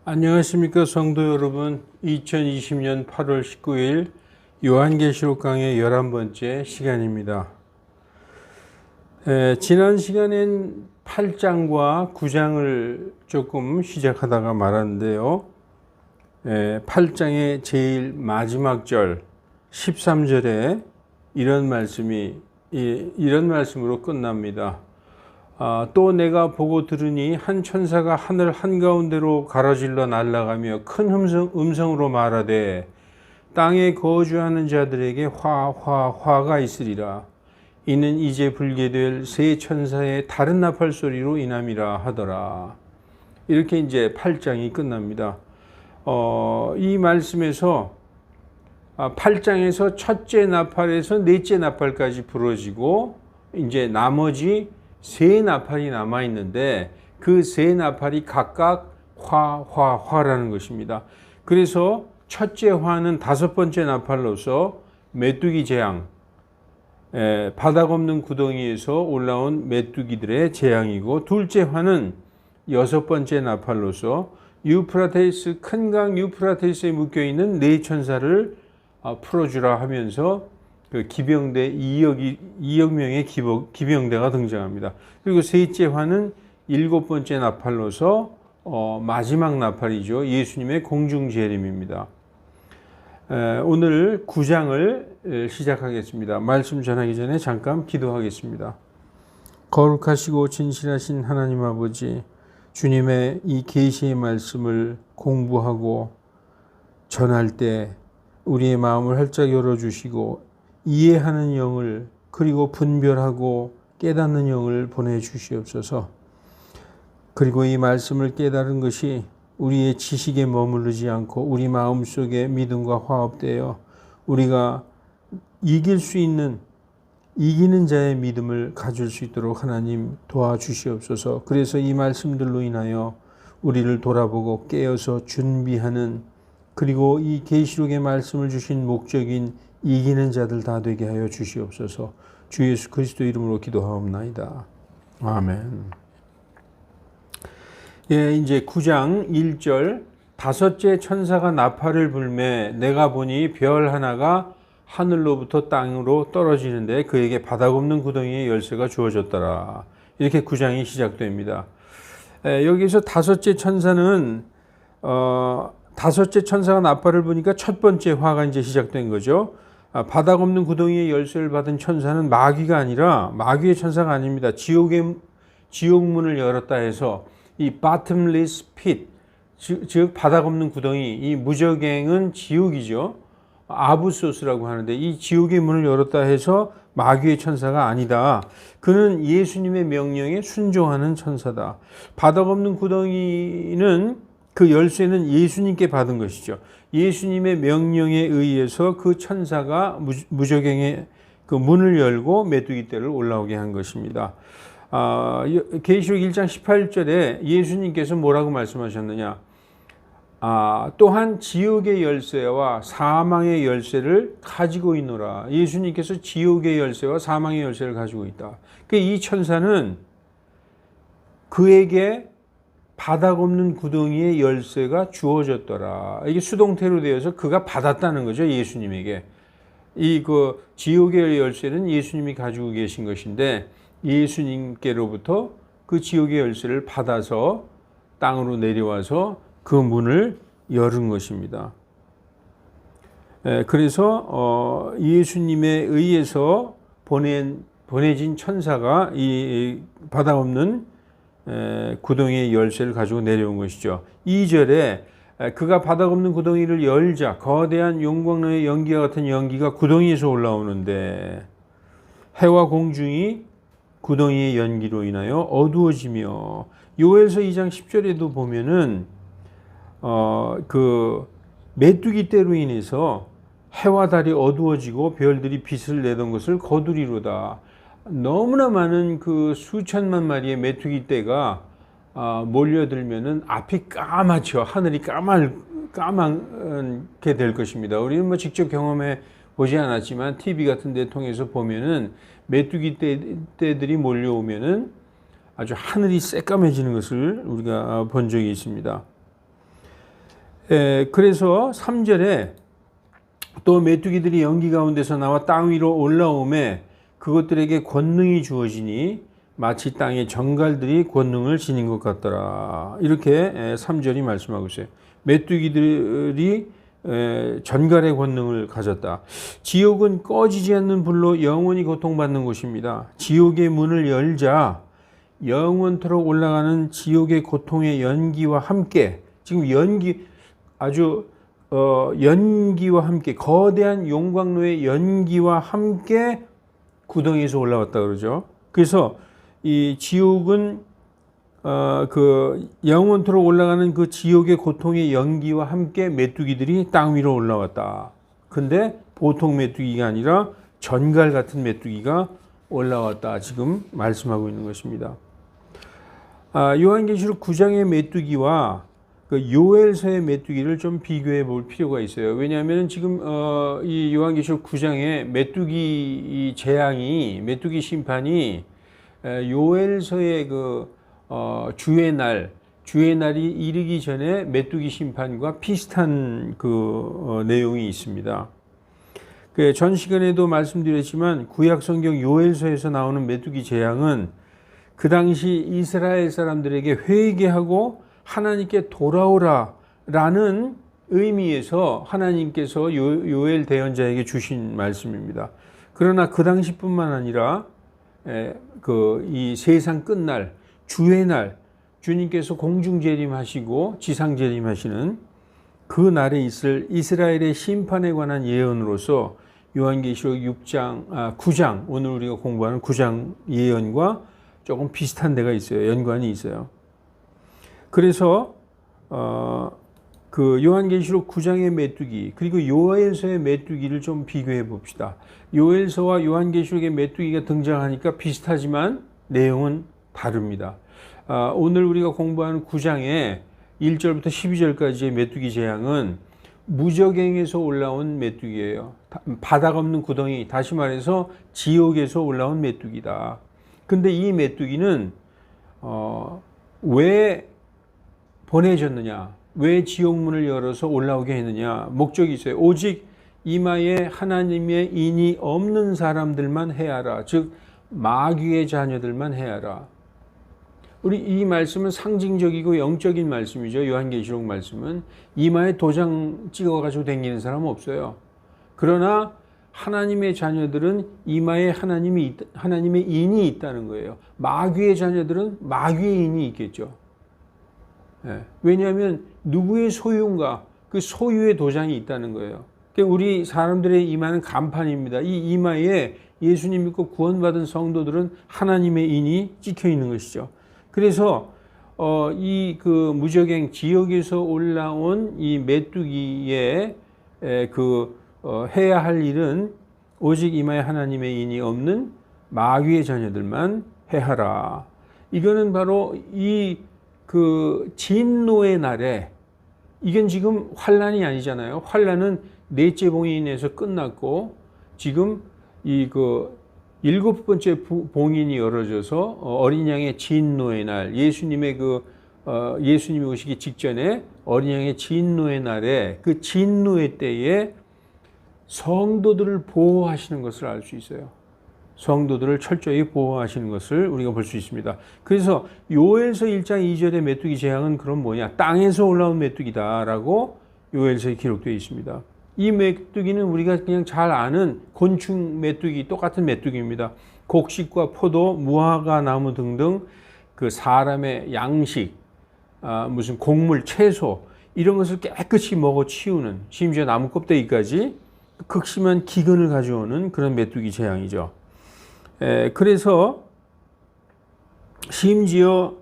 안녕하십니까 성도 여러분. 2020년 8월 19일 요한계시록 강의 11번째 시간입니다. 지난 시간엔 8장과 9장을 조금 시작하다가 말았는데요. 8장의 제일 마지막 절 13절에 이런 말씀으로 끝납니다. 또 내가 보고 들으니 한 천사가 하늘 한가운데로 가로질러 날아가며 큰 음성으로 말하되 땅에 거주하는 자들에게 화가 있으리라. 이는 이제 불게 될 세 천사의 다른 나팔 소리로 인함이라 하더라. 이렇게 이제 8장이 끝납니다. 이 말씀에서 8장에서 첫째 나팔에서 넷째 나팔까지 부러지고 이제 나머지 세 나팔이 남아 있는데 그 세 나팔이 각각 화라는 것입니다. 그래서 첫째 화는 다섯 번째 나팔로서 메뚜기 재앙, 바닥 없는 구덩이에서 올라온 메뚜기들의 재앙이고, 둘째 화는 여섯 번째 나팔로서 유프라테스, 큰 강 유프라테스에 묶여 있는 네 천사를 풀어주라 하면서 그 기병대 2억 명의 기병대가 등장합니다. 그리고 셋째 화는 일곱 번째 나팔로서 마지막 나팔이죠. 예수님의 공중 재림입니다. 오늘 9장을 시작하겠습니다. 말씀 전하기 전에 잠깐 기도하겠습니다. 거룩하시고 진실하신 하나님 아버지, 주님의 이 계시의 말씀을 공부하고 전할 때 우리의 마음을 활짝 열어주시고 이해하는 영을, 그리고 분별하고 깨닫는 영을 보내주시옵소서. 그리고 이 말씀을 깨달은 것이 우리의 지식에 머무르지 않고 우리 마음속에 믿음과 화합되어 우리가 이길 수 있는, 이기는 자의 믿음을 가질 수 있도록 하나님 도와주시옵소서. 그래서 이 말씀들로 인하여 우리를 돌아보고 깨어서 준비하는, 그리고 이 계시록의 말씀을 주신 목적인 이기는 자들 다 되게 하여 주시옵소서. 주 예수 그리스도 이름으로 기도하옵나이다. 아멘. 이제 9장 1절, 다섯째 천사가 나팔을 불매 내가 보니 별 하나가 하늘로부터 땅으로 떨어지는데 그에게 바닥 없는 구덩이의 열쇠가 주어졌더라. 이렇게 9장이 시작됩니다. 여기서 다섯째 천사는 다섯째 천사가 나팔을 부니까 첫 번째 화가 이제 시작된 거죠. 바닥 없는 구덩이의 열쇠를 받은 천사는 마귀가 아니라, 마귀의 천사가 아닙니다. 지옥문을 열었다 해서 이 bottomless pit, 즉 바닥 없는 구덩이, 이 무저갱은 지옥이죠. 아부소스라고 하는데 이 지옥의 문을 열었다 해서 마귀의 천사가 아니다. 그는 예수님의 명령에 순종하는 천사다. 바닥 없는 구덩이는, 그 열쇠는 예수님께 받은 것이죠. 예수님의 명령에 의해서 그 천사가 무저갱의 그 문을 열고 메뚜기 떼를 올라오게 한 것입니다. 계시록 1장 18절에 예수님께서 뭐라고 말씀하셨느냐? 또한 지옥의 열쇠와 사망의 열쇠를 가지고 있노라. 예수님께서 지옥의 열쇠와 사망의 열쇠를 가지고 있다. 이 천사는 그에게 바닥 없는 구덩이의 열쇠가 주어졌더라. 이게 수동태로 되어서 그가 받았다는 거죠. 예수님에게. 그 지옥의 열쇠는 예수님이 가지고 계신 것인데 예수님께로부터 그 지옥의 열쇠를 받아서 땅으로 내려와서 그 문을 열은 것입니다. 그래서 예수님에 의해서 보내진 천사가 이 바닥 없는 구덩이의 열쇠를 가지고 내려온 것이죠. 2절에 그가 바닥 없는 구덩이를 열자 거대한 용광로의 연기와 같은 연기가 구덩이에서 올라오는데 해와 공중이 구덩이의 연기로 인하여 어두워지며, 요엘서 2장 10절에도 보면은 그 메뚜기 떼로 인해서 해와 달이 어두워지고 별들이 빛을 내던 것을 거두리로다. 너무나 많은 그 수천만 마리의 메뚜기 떼가 몰려들면은 앞이 까맣죠. 하늘이 까맣게 될 것입니다. 우리는 뭐 직접 경험해 보지 않았지만 TV 같은 데 통해서 보면은 메뚜기 떼들이 몰려오면은 아주 하늘이 새까매지는 것을 우리가 본 적이 있습니다. 그래서 3절에 또 메뚜기들이 연기 가운데서 나와 땅 위로 올라오매 그것들에게 권능이 주어지니 마치 땅의 정갈들이 권능을 지닌 것 같더라. 이렇게 3절이 말씀하고 있어요. 메뚜기들이 전갈의 권능을 가졌다. 지옥은 꺼지지 않는 불로 영원히 고통받는 곳입니다. 지옥의 문을 열자 영원토록 올라가는 지옥의 고통의 연기와 함께, 지금 연기와 함께, 거대한 용광로의 연기와 함께 구덩이에서 올라왔다 그러죠. 그래서 이 지옥은 영원토록 올라가는 그 지옥의 고통의 연기와 함께 메뚜기들이 땅 위로 올라왔다. 근데 보통 메뚜기가 아니라 전갈 같은 메뚜기가 올라왔다. 지금 말씀하고 있는 것입니다. 요한계시록 9장의 메뚜기와 그 요엘서의 메뚜기를 좀 비교해 볼 필요가 있어요. 왜냐하면 지금 이 요한계시록 9장의 메뚜기 재앙이, 메뚜기 심판이 요엘서의 주의 날이 이르기 전에 메뚜기 심판과 비슷한 내용이 있습니다. 전 시간에도 말씀드렸지만 구약 성경 요엘서에서 나오는 메뚜기 재앙은 그 당시 이스라엘 사람들에게 회개하고 하나님께 돌아오라라는 의미에서 하나님께서 요엘 대언자에게 주신 말씀입니다. 그러나 그 당시뿐만 아니라 이 세상 끝날 주의 날, 주님께서 공중 재림하시고 지상 재림하시는 그 날에 있을 이스라엘의 심판에 관한 예언으로서 요한계시록 9장, 오늘 우리가 공부하는 9장 예언과 조금 비슷한 데가 있어요. 연관이 있어요. 그래서 요한계시록 9장의 메뚜기 그리고 요엘서의 메뚜기를 좀 비교해 봅시다. 요엘서와 요한계시록의 메뚜기가 등장하니까 비슷하지만 내용은 다릅니다. 오늘 우리가 공부하는 9장의 1절부터 12절까지의 메뚜기 재앙은 무저갱에서 올라온 메뚜기예요. 바닥 없는 구덩이, 다시 말해서 지옥에서 올라온 메뚜기다. 근데 이 메뚜기는 왜 보내졌느냐, 왜 지옥문을 열어서 올라오게 했느냐, 목적이 있어요. 오직 이마에 하나님의 인이 없는 사람들만 해하라. 즉 마귀의 자녀들만 해하라. 우리 이 말씀은 상징적이고 영적인 말씀이죠. 요한계시록 말씀은 이마에 도장 찍어가지고 다니는 사람은 없어요. 그러나 하나님의 자녀들은 이마에 하나님의 인이 있다는 거예요. 마귀의 자녀들은 마귀의 인이 있겠죠. 왜냐하면 누구의 소유인가, 그 소유의 도장이 있다는 거예요. 우리 사람들의 이마는 간판입니다. 이 이마에 예수님 믿고 구원받은 성도들은 하나님의 인이 찍혀 있는 것이죠. 그래서 무저갱 지역에서 올라온 이 메뚜기의 해야 할 일은 오직 이마에 하나님의 인이 없는 마귀의 자녀들만 해하라. 이거는 바로 진노의 날에, 이건 지금 환란이 아니잖아요. 환란은 넷째 봉인에서 끝났고 지금 일곱 번째 봉인이 열어져서 어린 양의 진노의 날, 예수님이 오시기 직전에 어린 양의 진노의 날에, 그 진노의 때에 성도들을 보호하시는 것을 알 수 있어요. 성도들을 철저히 보호하시는 것을 우리가 볼 수 있습니다. 그래서 요엘서 1장 2절의 메뚜기 재앙은 그럼 뭐냐? 땅에서 올라온 메뚜기다라고 요엘서에 기록되어 있습니다. 이 메뚜기는 우리가 그냥 잘 아는 곤충 메뚜기, 똑같은 메뚜기입니다. 곡식과 포도, 무화과 나무 등등 그 사람의 양식, 무슨 곡물, 채소 이런 것을 깨끗이 먹어 치우는, 심지어 나무 껍데기까지 극심한 기근을 가져오는 그런 메뚜기 재앙이죠. 그래서 심지어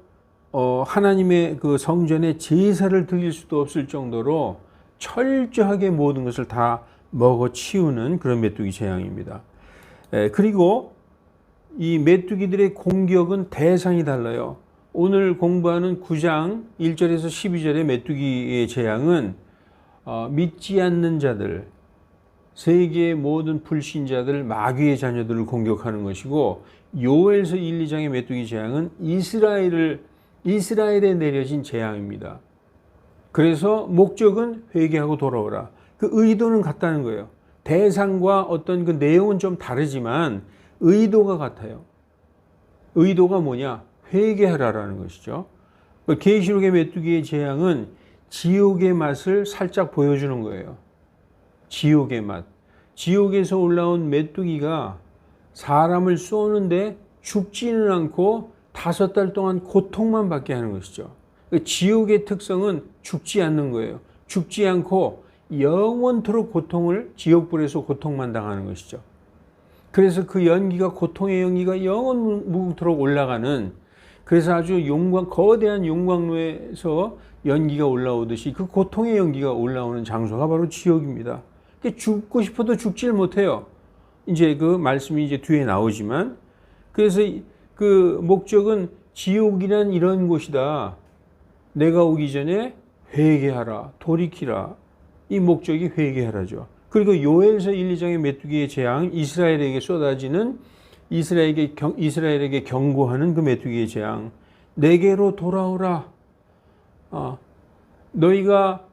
하나님의 그 성전에 제사를 드릴 수도 없을 정도로 철저하게 모든 것을 다 먹어 치우는 그런 메뚜기 재앙입니다. 그리고 이 메뚜기들의 공격은 대상이 달라요. 오늘 공부하는 9장 1절에서 12절의 메뚜기의 재앙은 믿지 않는 자들, 세계의 모든 불신자들, 마귀의 자녀들을 공격하는 것이고, 요엘서 1, 2장의 메뚜기 재앙은 이스라엘에 내려진 재앙입니다. 그래서 목적은 회개하고 돌아오라. 그 의도는 같다는 거예요. 대상과 어떤 그 내용은 좀 다르지만 의도가 같아요. 의도가 뭐냐? 회개하라라는 것이죠. 계시록의 메뚜기의 재앙은 지옥의 맛을 살짝 보여주는 거예요. 지옥의 맛. 지옥에서 올라온 메뚜기가 사람을 쏘는데 죽지는 않고 5달 동안 고통만 받게 하는 것이죠. 지옥의 특성은 죽지 않는 거예요. 죽지 않고 영원토록 지옥불에서 고통만 당하는 것이죠. 그래서 그 연기가, 고통의 연기가 영원토록 올라가는, 그래서 아주 거대한 용광로에서 연기가 올라오듯이 그 고통의 연기가 올라오는 장소가 바로 지옥입니다. 죽고 싶어도 죽질 못해요. 이제 그 말씀이 이제 뒤에 나오지만, 그래서 그 목적은 지옥이란 이런 곳이다. 내가 오기 전에 회개하라, 돌이키라. 이 목적이 회개하라죠. 그리고 요엘서 1, 2장의 메뚜기의 재앙, 이스라엘에게 쏟아지는, 이스라엘에게 경고하는 그 메뚜기의 재앙. 내게로 돌아오라. 너희가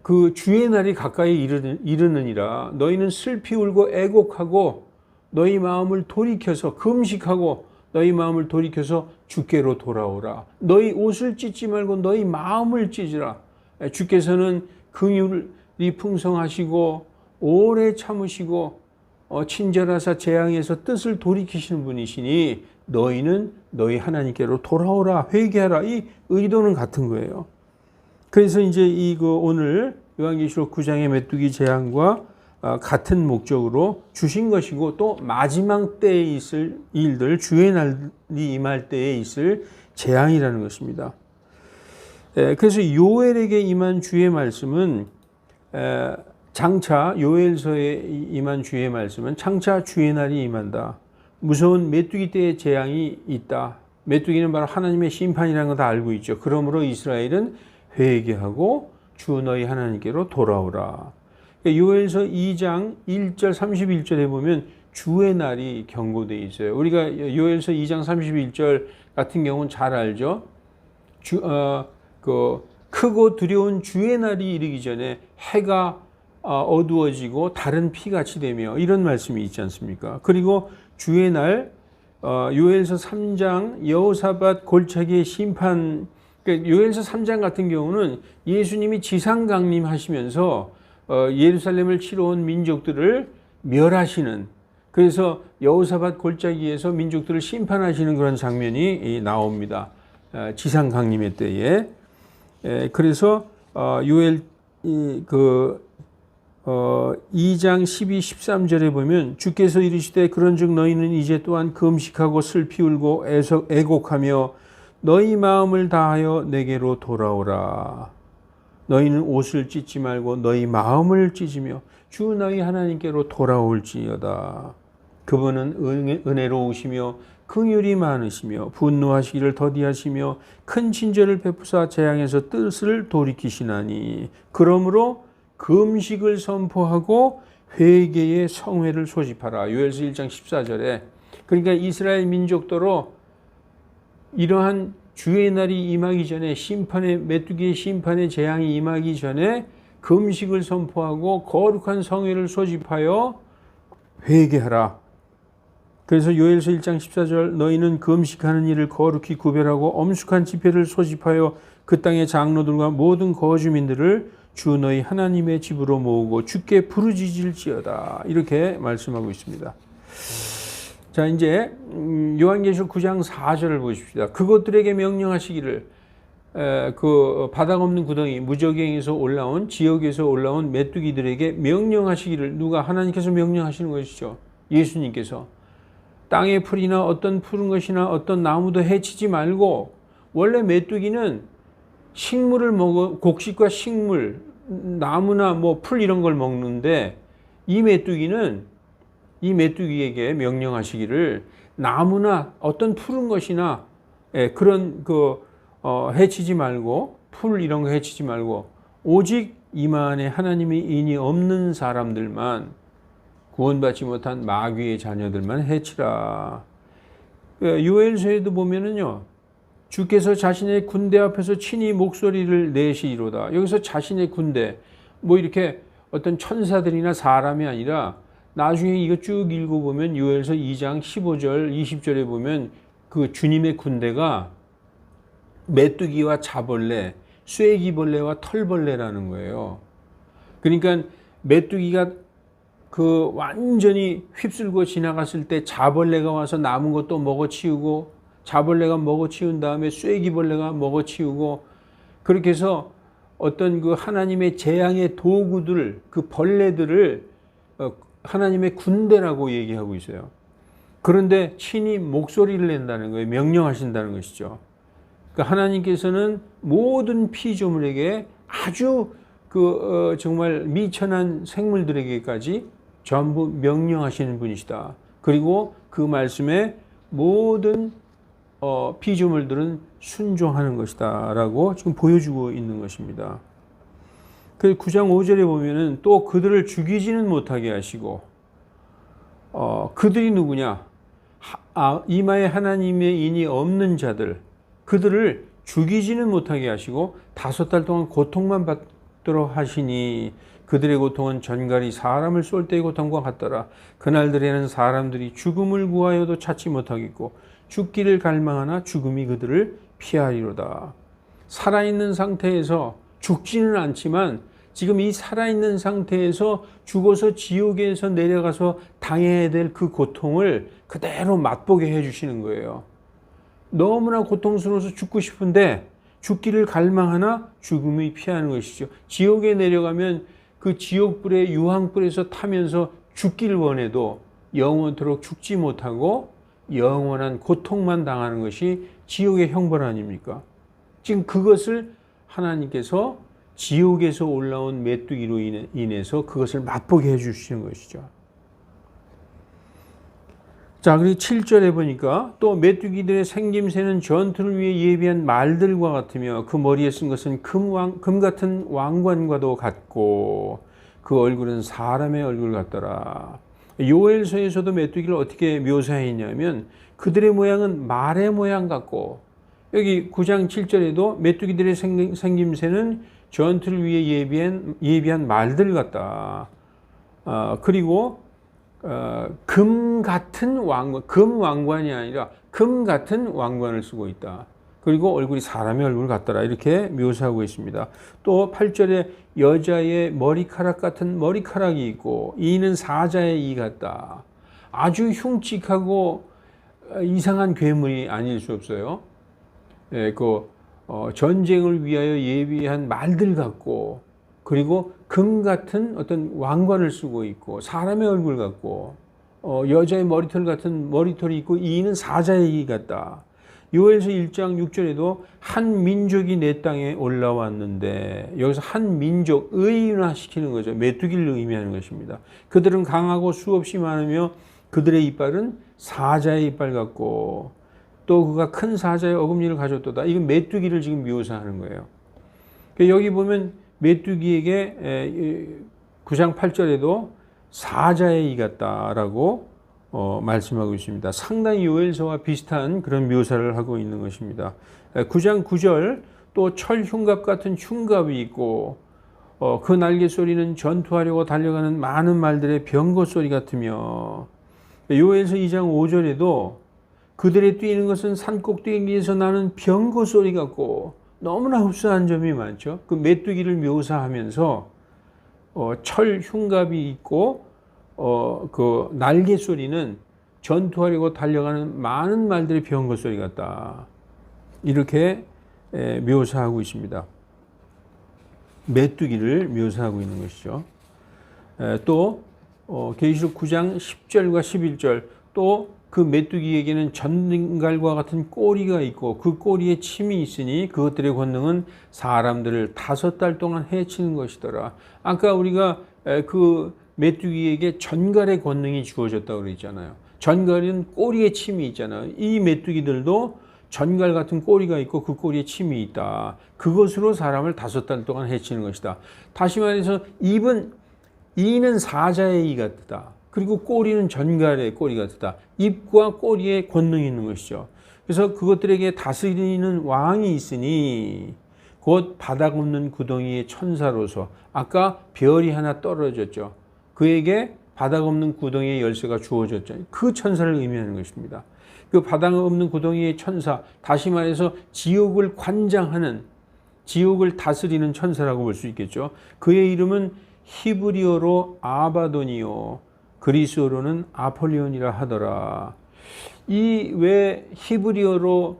그 주의 날이 가까이 이르느니라. 너희는 슬피 울고 애곡하고 너희 마음을 돌이켜서 금식하고 너희 마음을 돌이켜서 주께로 돌아오라. 너희 옷을 찢지 말고 너희 마음을 찢으라. 주께서는 긍휼이 풍성하시고 오래 참으시고 친절하사 재앙에서 뜻을 돌이키시는 분이시니 너희는 너희 하나님께로 돌아오라. 회개하라. 이 의도는 같은 거예요. 그래서 이제 오늘 요한계시록 9장의 메뚜기 재앙과 같은 목적으로 주신 것이고, 또 마지막 때에 있을 일들, 주의 날이 임할 때에 있을 재앙이라는 것입니다. 그래서 요엘에게 임한 주의 말씀은 장차, 요엘서에 임한 주의 말씀은 장차 주의 날이 임한다. 무서운 메뚜기 때의 재앙이 있다. 메뚜기는 바로 하나님의 심판이라는 거 다 알고 있죠. 그러므로 이스라엘은 회개하고 주 너희 하나님께로 돌아오라. 요엘서 2장 1절 31절에 보면 주의 날이 경고되어 있어요. 우리가 요엘서 2장 31절 같은 경우는 잘 알죠. 크고 두려운 주의 날이 이르기 전에 해가 어두워지고 다른 피같이 되며, 이런 말씀이 있지 않습니까? 그리고 주의 날, 요엘서 3장 여호사밧 골짜기의 심판, 요엘서 3장 같은 경우는 예수님이 지상 강림하시면서 예루살렘을 치러 온 민족들을 멸하시는, 그래서 여호사밧 골짜기에서 민족들을 심판하시는 그런 장면이 나옵니다. 지상 강림의 때에. 그래서 요엘 2장 12, 13절에 보면 주께서 이르시되 그런즉 너희는 이제 또한 금식하고 슬피 울고 애곡하며 너희 마음을 다하여 내게로 돌아오라. 너희는 옷을 찢지 말고 너희 마음을 찢으며 주 너희 하나님께로 돌아올지어다. 그분은 은혜로우시며 긍휼이 많으시며 분노하시기를 더디하시며 큰 친절을 베푸사 재앙에서 뜻을 돌이키시나니 그러므로 금식을 선포하고 회개의 성회를 소집하라. 요엘서 1장 14절에. 그러니까 이스라엘 민족도로 이러한 주의 날이 임하기 전에, 메뚜기의 심판의 재앙이 임하기 전에 금식을 선포하고 거룩한 성회를 소집하여 회개하라. 그래서 요엘서 1장 14절 너희는 금식하는 일을 거룩히 구별하고 엄숙한 집회를 소집하여 그 땅의 장로들과 모든 거주민들을 주 너희 하나님의 집으로 모으고 주께 부르짖을지어다. 이렇게 말씀하고 있습니다. 자, 이제 요한계시록 9장 4절을 보십시다. 그것들에게 명령하시기를, 그 바닥 없는 구덩이, 무저갱에서 올라온, 지역에서 올라온 메뚜기들에게 명령하시기를, 누가? 하나님께서 명령하시는 것이죠. 예수님께서. 땅의 풀이나 어떤 푸른 것이나 어떤 나무도 해치지 말고, 원래 메뚜기는 식물을 먹어, 곡식과 식물, 나무나 뭐 풀 이런 걸 먹는데, 이 메뚜기에게 명령하시기를 나무나 어떤 푸른 것이나 그런 해치지 말고 풀 이런 거 해치지 말고 오직 이만에 하나님의 인이 없는 사람들만 구원받지 못한 마귀의 자녀들만 해치라. 요엘서에도 보면은요. 주께서 자신의 군대 앞에서 친히 목소리를 내시리로다. 여기서 자신의 군대 뭐 이렇게 어떤 천사들이나 사람이 아니라 나중에 이거 쭉 읽어보면 요엘서 2장 15절 20절에 보면 그 주님의 군대가 메뚜기와 자벌레, 쐐기벌레와 털벌레라는 거예요. 그러니까 메뚜기가 그 완전히 휩쓸고 지나갔을 때 자벌레가 와서 남은 것도 먹어치우고 자벌레가 먹어치운 다음에 쐐기벌레가 먹어치우고 그렇게 해서 어떤 그 하나님의 재앙의 도구들 그 벌레들을 하나님의 군대라고 얘기하고 있어요. 그런데 친히 목소리를 낸다는 거예요. 명령하신다는 것이죠. 그러니까 하나님께서는 모든 피조물에게 아주 정말 미천한 생물들에게까지 전부 명령하시는 분이시다. 그리고 그 말씀에 모든 피조물들은 순종하는 것이다 라고 지금 보여주고 있는 것입니다. 그 9장 5절에 보면은 또 그들을 죽이지는 못하게 하시고 그들이 누구냐? 이마에 하나님의 인이 없는 자들 그들을 죽이지는 못하게 하시고 5달 동안 고통만 받도록 하시니 그들의 고통은 전갈이 사람을 쏠 때의 고통과 같더라. 그날들에는 사람들이 죽음을 구하여도 찾지 못하겠고 죽기를 갈망하나 죽음이 그들을 피하리로다. 살아있는 상태에서 죽지는 않지만 지금 이 살아있는 상태에서 죽어서 지옥에서 내려가서 당해야 될 그 고통을 그대로 맛보게 해주시는 거예요. 너무나 고통스러워서 죽고 싶은데 죽기를 갈망하나 죽음이 피하는 것이죠. 지옥에 내려가면 그 지옥불의 유황불에서 타면서 죽기를 원해도 영원토록 죽지 못하고 영원한 고통만 당하는 것이 지옥의 형벌 아닙니까? 지금 그것을 하나님께서 지옥에서 올라온 메뚜기로 인해서 그것을 맛보게 해주시는 것이죠. 자, 그리고 7절에 보니까 또 메뚜기들의 생김새는 전투를 위해 예비한 말들과 같으며 그 머리에 쓴 것은 금 같은 왕관과도 같고 그 얼굴은 사람의 얼굴 같더라. 요엘서에서도 메뚜기를 어떻게 묘사했냐면 그들의 모양은 말의 모양 같고 여기 9장 7절에도 메뚜기들의 생김새는 전투를 위해 예비한 말들 같다. 그리고 금 같은 왕관, 금 왕관이 아니라 금 같은 왕관을 쓰고 있다. 그리고 얼굴이 사람의 얼굴 같더라. 이렇게 묘사하고 있습니다. 또 8절에 여자의 머리카락 같은 머리카락이 있고 이는 사자의 이 같다. 아주 흉측하고 이상한 괴물이 아닐 수 없어요. 전쟁을 위하여 예비한 말들 같고 그리고 금 같은 어떤 왕관을 쓰고 있고 사람의 얼굴 같고 여자의 머리털 같은 머리털이 있고 이는 사자의 이 같다. 요엘서 1장 6절에도 한 민족이 내 땅에 올라왔는데 여기서 한 민족 의인화시키는 거죠. 메뚜기를 의미하는 것입니다. 그들은 강하고 수없이 많으며 그들의 이빨은 사자의 이빨 같고 또 그가 큰 사자의 어금니를 가졌도다. 이건 메뚜기를 지금 묘사하는 거예요. 여기 보면 메뚜기에게 9장 8절에도 사자의 이 같다라고 말씀하고 있습니다. 상당히 요엘서와 비슷한 그런 묘사를 하고 있는 것입니다. 9장 9절 또 철 흉갑 같은 흉갑이 있고 그 날개 소리는 전투하려고 달려가는 많은 말들의 병거 소리 같으며 요엘서 2장 5절에도 그들의 뛰는 것은 산꼭대기에서 나는 병거 소리 같고 너무나 흡사한 점이 많죠. 그 메뚜기를 묘사하면서 철 흉갑이 있고 그 날개 소리는 전투하려고 달려가는 많은 말들의 병거 소리 같다. 이렇게 묘사하고 있습니다. 메뚜기를 묘사하고 있는 것이죠. 또 계시록 9장 10절과 11절 또 그 메뚜기에게는 전갈과 같은 꼬리가 있고 그 꼬리에 침이 있으니 그것들의 권능은 사람들을 5달 동안 해치는 것이더라. 아까 우리가 그 메뚜기에게 전갈의 권능이 주어졌다고 그랬잖아요. 전갈은 꼬리에 침이 있잖아요. 이 메뚜기들도 전갈 같은 꼬리가 있고 그 꼬리에 침이 있다. 그것으로 사람을 5달 동안 해치는 것이다. 다시 말해서 이는 사자의 이 같다. 그리고 꼬리는 전갈의 꼬리 같다. 입과 꼬리에 권능이 있는 것이죠. 그래서 그것들에게 다스리는 왕이 있으니 곧 바닥 없는 구덩이의 천사로서 아까 별이 하나 떨어졌죠. 그에게 바닥 없는 구덩이의 열쇠가 주어졌죠. 그 천사를 의미하는 것입니다. 그 바닥 없는 구덩이의 천사, 다시 말해서 지옥을 관장하는, 지옥을 다스리는 천사라고 볼 수 있겠죠. 그의 이름은 히브리어로 아바도니요, 그리스어로는 아폴리온이라 하더라. 이 왜 히브리어로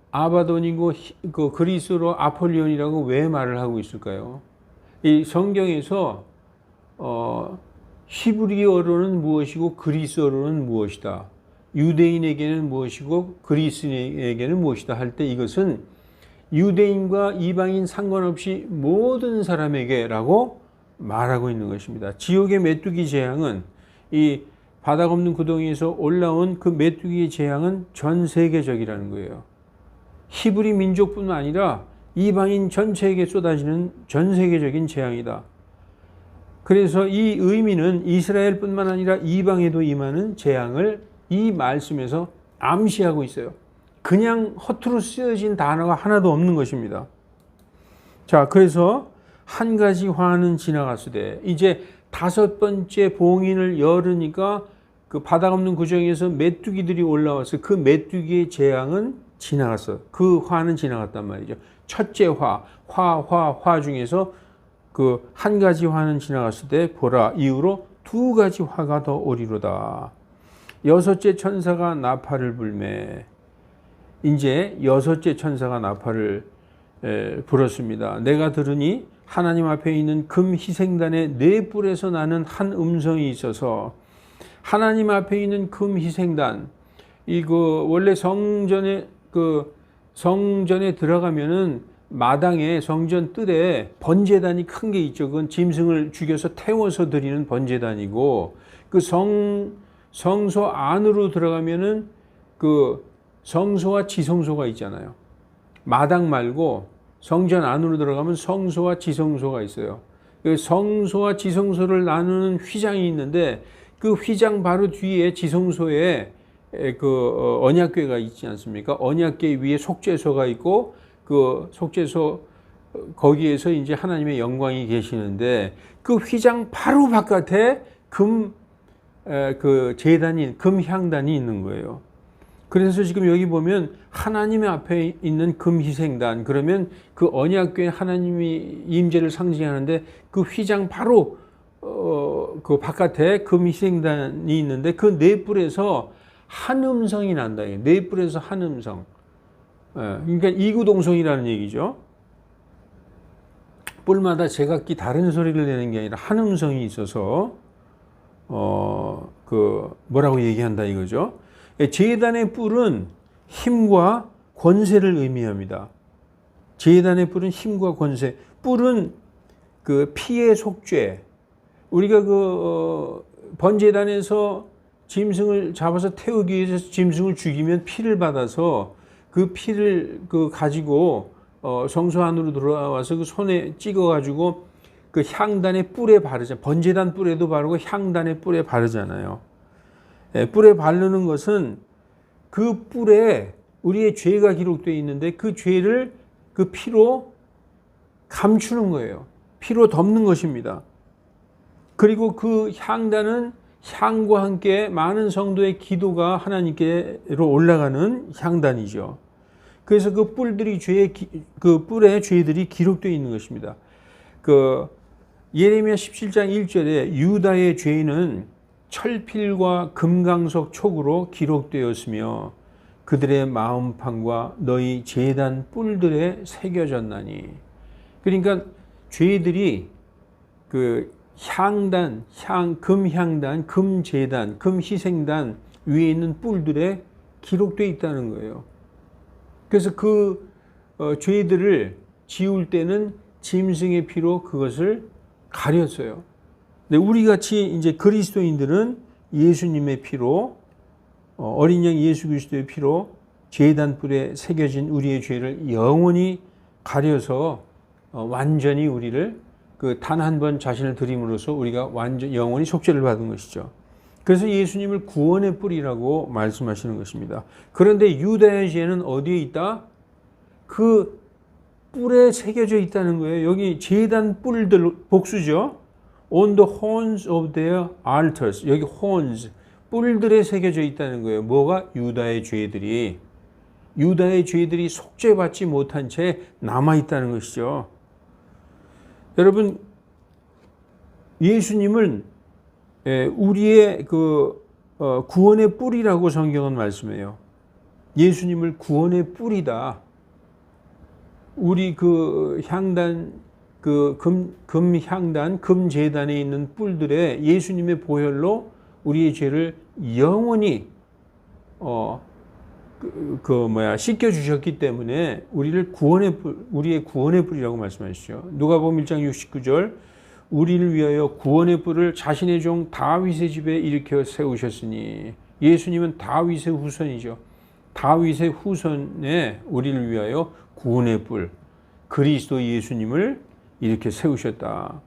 아바돈이고 그 그리스어로 아폴리온이라고 왜 말을 하고 있을까요? 이 성경에서 히브리어로는 무엇이고 그리스어로는 무엇이다. 유대인에게는 무엇이고 그리스인에게는 무엇이다 할 때 이것은 유대인과 이방인 상관없이 모든 사람에게라고 말하고 있는 것입니다. 지옥의 메뚜기 재앙은 이 바닥 없는 구덩이에서 올라온 그 메뚜기의 재앙은 전 세계적이라는 거예요. 히브리 민족뿐만 아니라 이방인 전체에게 쏟아지는 전 세계적인 재앙이다. 그래서 이 의미는 이스라엘뿐만 아니라 이방에도 임하는 재앙을 이 말씀에서 암시하고 있어요. 그냥 허투루 쓰여진 단어가 하나도 없는 것입니다. 자, 그래서 한 가지 화는 지나갔으되 이제 5번째 봉인을 열으니까 그 바닥 없는 구덩이에서 메뚜기들이 올라와서 그 메뚜기의 재앙은 지나갔어. 그 화는 지나갔단 말이죠. 첫째 화 중에서 그 한 가지 화는 지나갔을 때 보라 이후로 2가지 화가 더 오리로다. 6째 천사가 나팔을 불매. 이제 6째 천사가 나팔을 불었습니다. 내가 들으니 하나님 앞에 있는 금 희생단의 4뿔에서 나는 한 음성이 있어서 하나님 앞에 있는 금 희생단 이거 원래 성전에 들어가면은 마당에 성전 뜰에 번제단이 큰 게 있죠. 그건 짐승을 죽여서 태워서 드리는 번제단이고 그 성소 안으로 들어가면은 그 성소와 지성소가 있잖아요. 마당 말고 성전 안으로 들어가면 성소와 지성소가 있어요. 그 성소와 지성소를 나누는 휘장이 있는데 그 휘장 바로 뒤에 지성소에 그 언약궤가 있지 않습니까? 언약궤 위에 속죄소가 있고 그 속죄소 거기에서 이제 하나님의 영광이 계시는데 그 휘장 바로 바깥에 금 제단이 금향단이 있는 거예요. 그래서 지금 여기 보면 하나님의 앞에 있는 금 희생단 그러면 그 언약궤 하나님이 임재를 상징하는데 그 휘장 바로 그 바깥에 금 희생단이 있는데 그 4뿔에서 한 음성이 난다. 4뿔에서 한 음성. 그러니까 이구동성이라는 얘기죠. 뿔마다 제각기 다른 소리를 내는 게 아니라 한 음성이 있어서 뭐라고 얘기한다 이거죠. 제단의 뿔은 힘과 권세를 의미합니다. 제단의 뿔은 힘과 권세. 뿔은 그 피의 속죄. 우리가 번제단에서 짐승을 잡아서 태우기 위해서 짐승을 죽이면 피를 받아서 그 피를 가지고 성소 안으로 들어와서 그 손에 찍어가지고 그 향단의 뿔에 바르잖아요. 번제단 뿔에도 바르고 향단의 뿔에 바르잖아요. 뿔에 바르는 것은 그 뿔에 우리의 죄가 기록되어 있는데 그 죄를 그 피로 감추는 거예요. 피로 덮는 것입니다. 그리고 그 향단은 향과 함께 많은 성도의 기도가 하나님께로 올라가는 향단이죠. 그래서 그 뿔들이 그 뿔에 죄들이 기록되어 있는 것입니다. 예레미야 17장 1절에 유다의 죄는 철필과 금강석 촉으로 기록되었으며 그들의 마음판과 너희 제단 뿔들에 새겨졌나니. 그러니까 죄들이 그 향단, 금향단, 금제단, 금희생단 위에 있는 뿔들에 기록되어 있다는 거예요. 그래서 그 죄들을 지울 때는 짐승의 피로 그것을 가렸어요. 근데 우리 같이 이제 그리스도인들은 예수님의 피로 어린 양 예수 그리스도의 피로 제단 뿔에 새겨진 우리의 죄를 영원히 가려서 완전히 우리를 그 단 한 번 자신을 드림으로써 우리가 완전 영원히 속죄를 받은 것이죠. 그래서 예수님을 구원의 뿔이라고 말씀하시는 것입니다. 그런데 유다의 죄는 어디에 있다? 그 뿔에 새겨져 있다는 거예요. 여기 제단 뿔들 복수죠. On the horns of their altars. 여기 horns, 뿔들에 새겨져 있다는 거예요. 뭐가? 유다의 죄들이 속죄받지 못한 채 남아있다는 것이죠. 여러분, 예수님은 우리의 구원의 뿔이라고 성경은 말씀해요. 예수님을 구원의 뿔이다. 우리 향단, 금향단, 금제단에 있는 뿔들에 예수님의 보혈로 우리의 죄를 영원히 씻겨주셨기 때문에 우리의 구원의 뿔이라고 말씀하시죠. 누가복음 1장 69절, 우리를 위하여 구원의 뿔을 자신의 종 다윗의 집에 일으켜 세우셨으니, 예수님은 다윗의 후손이죠. 다윗의 후손에 우리를 위하여 구원의 뿔, 그리스도 예수님을 이렇게 세우셨다.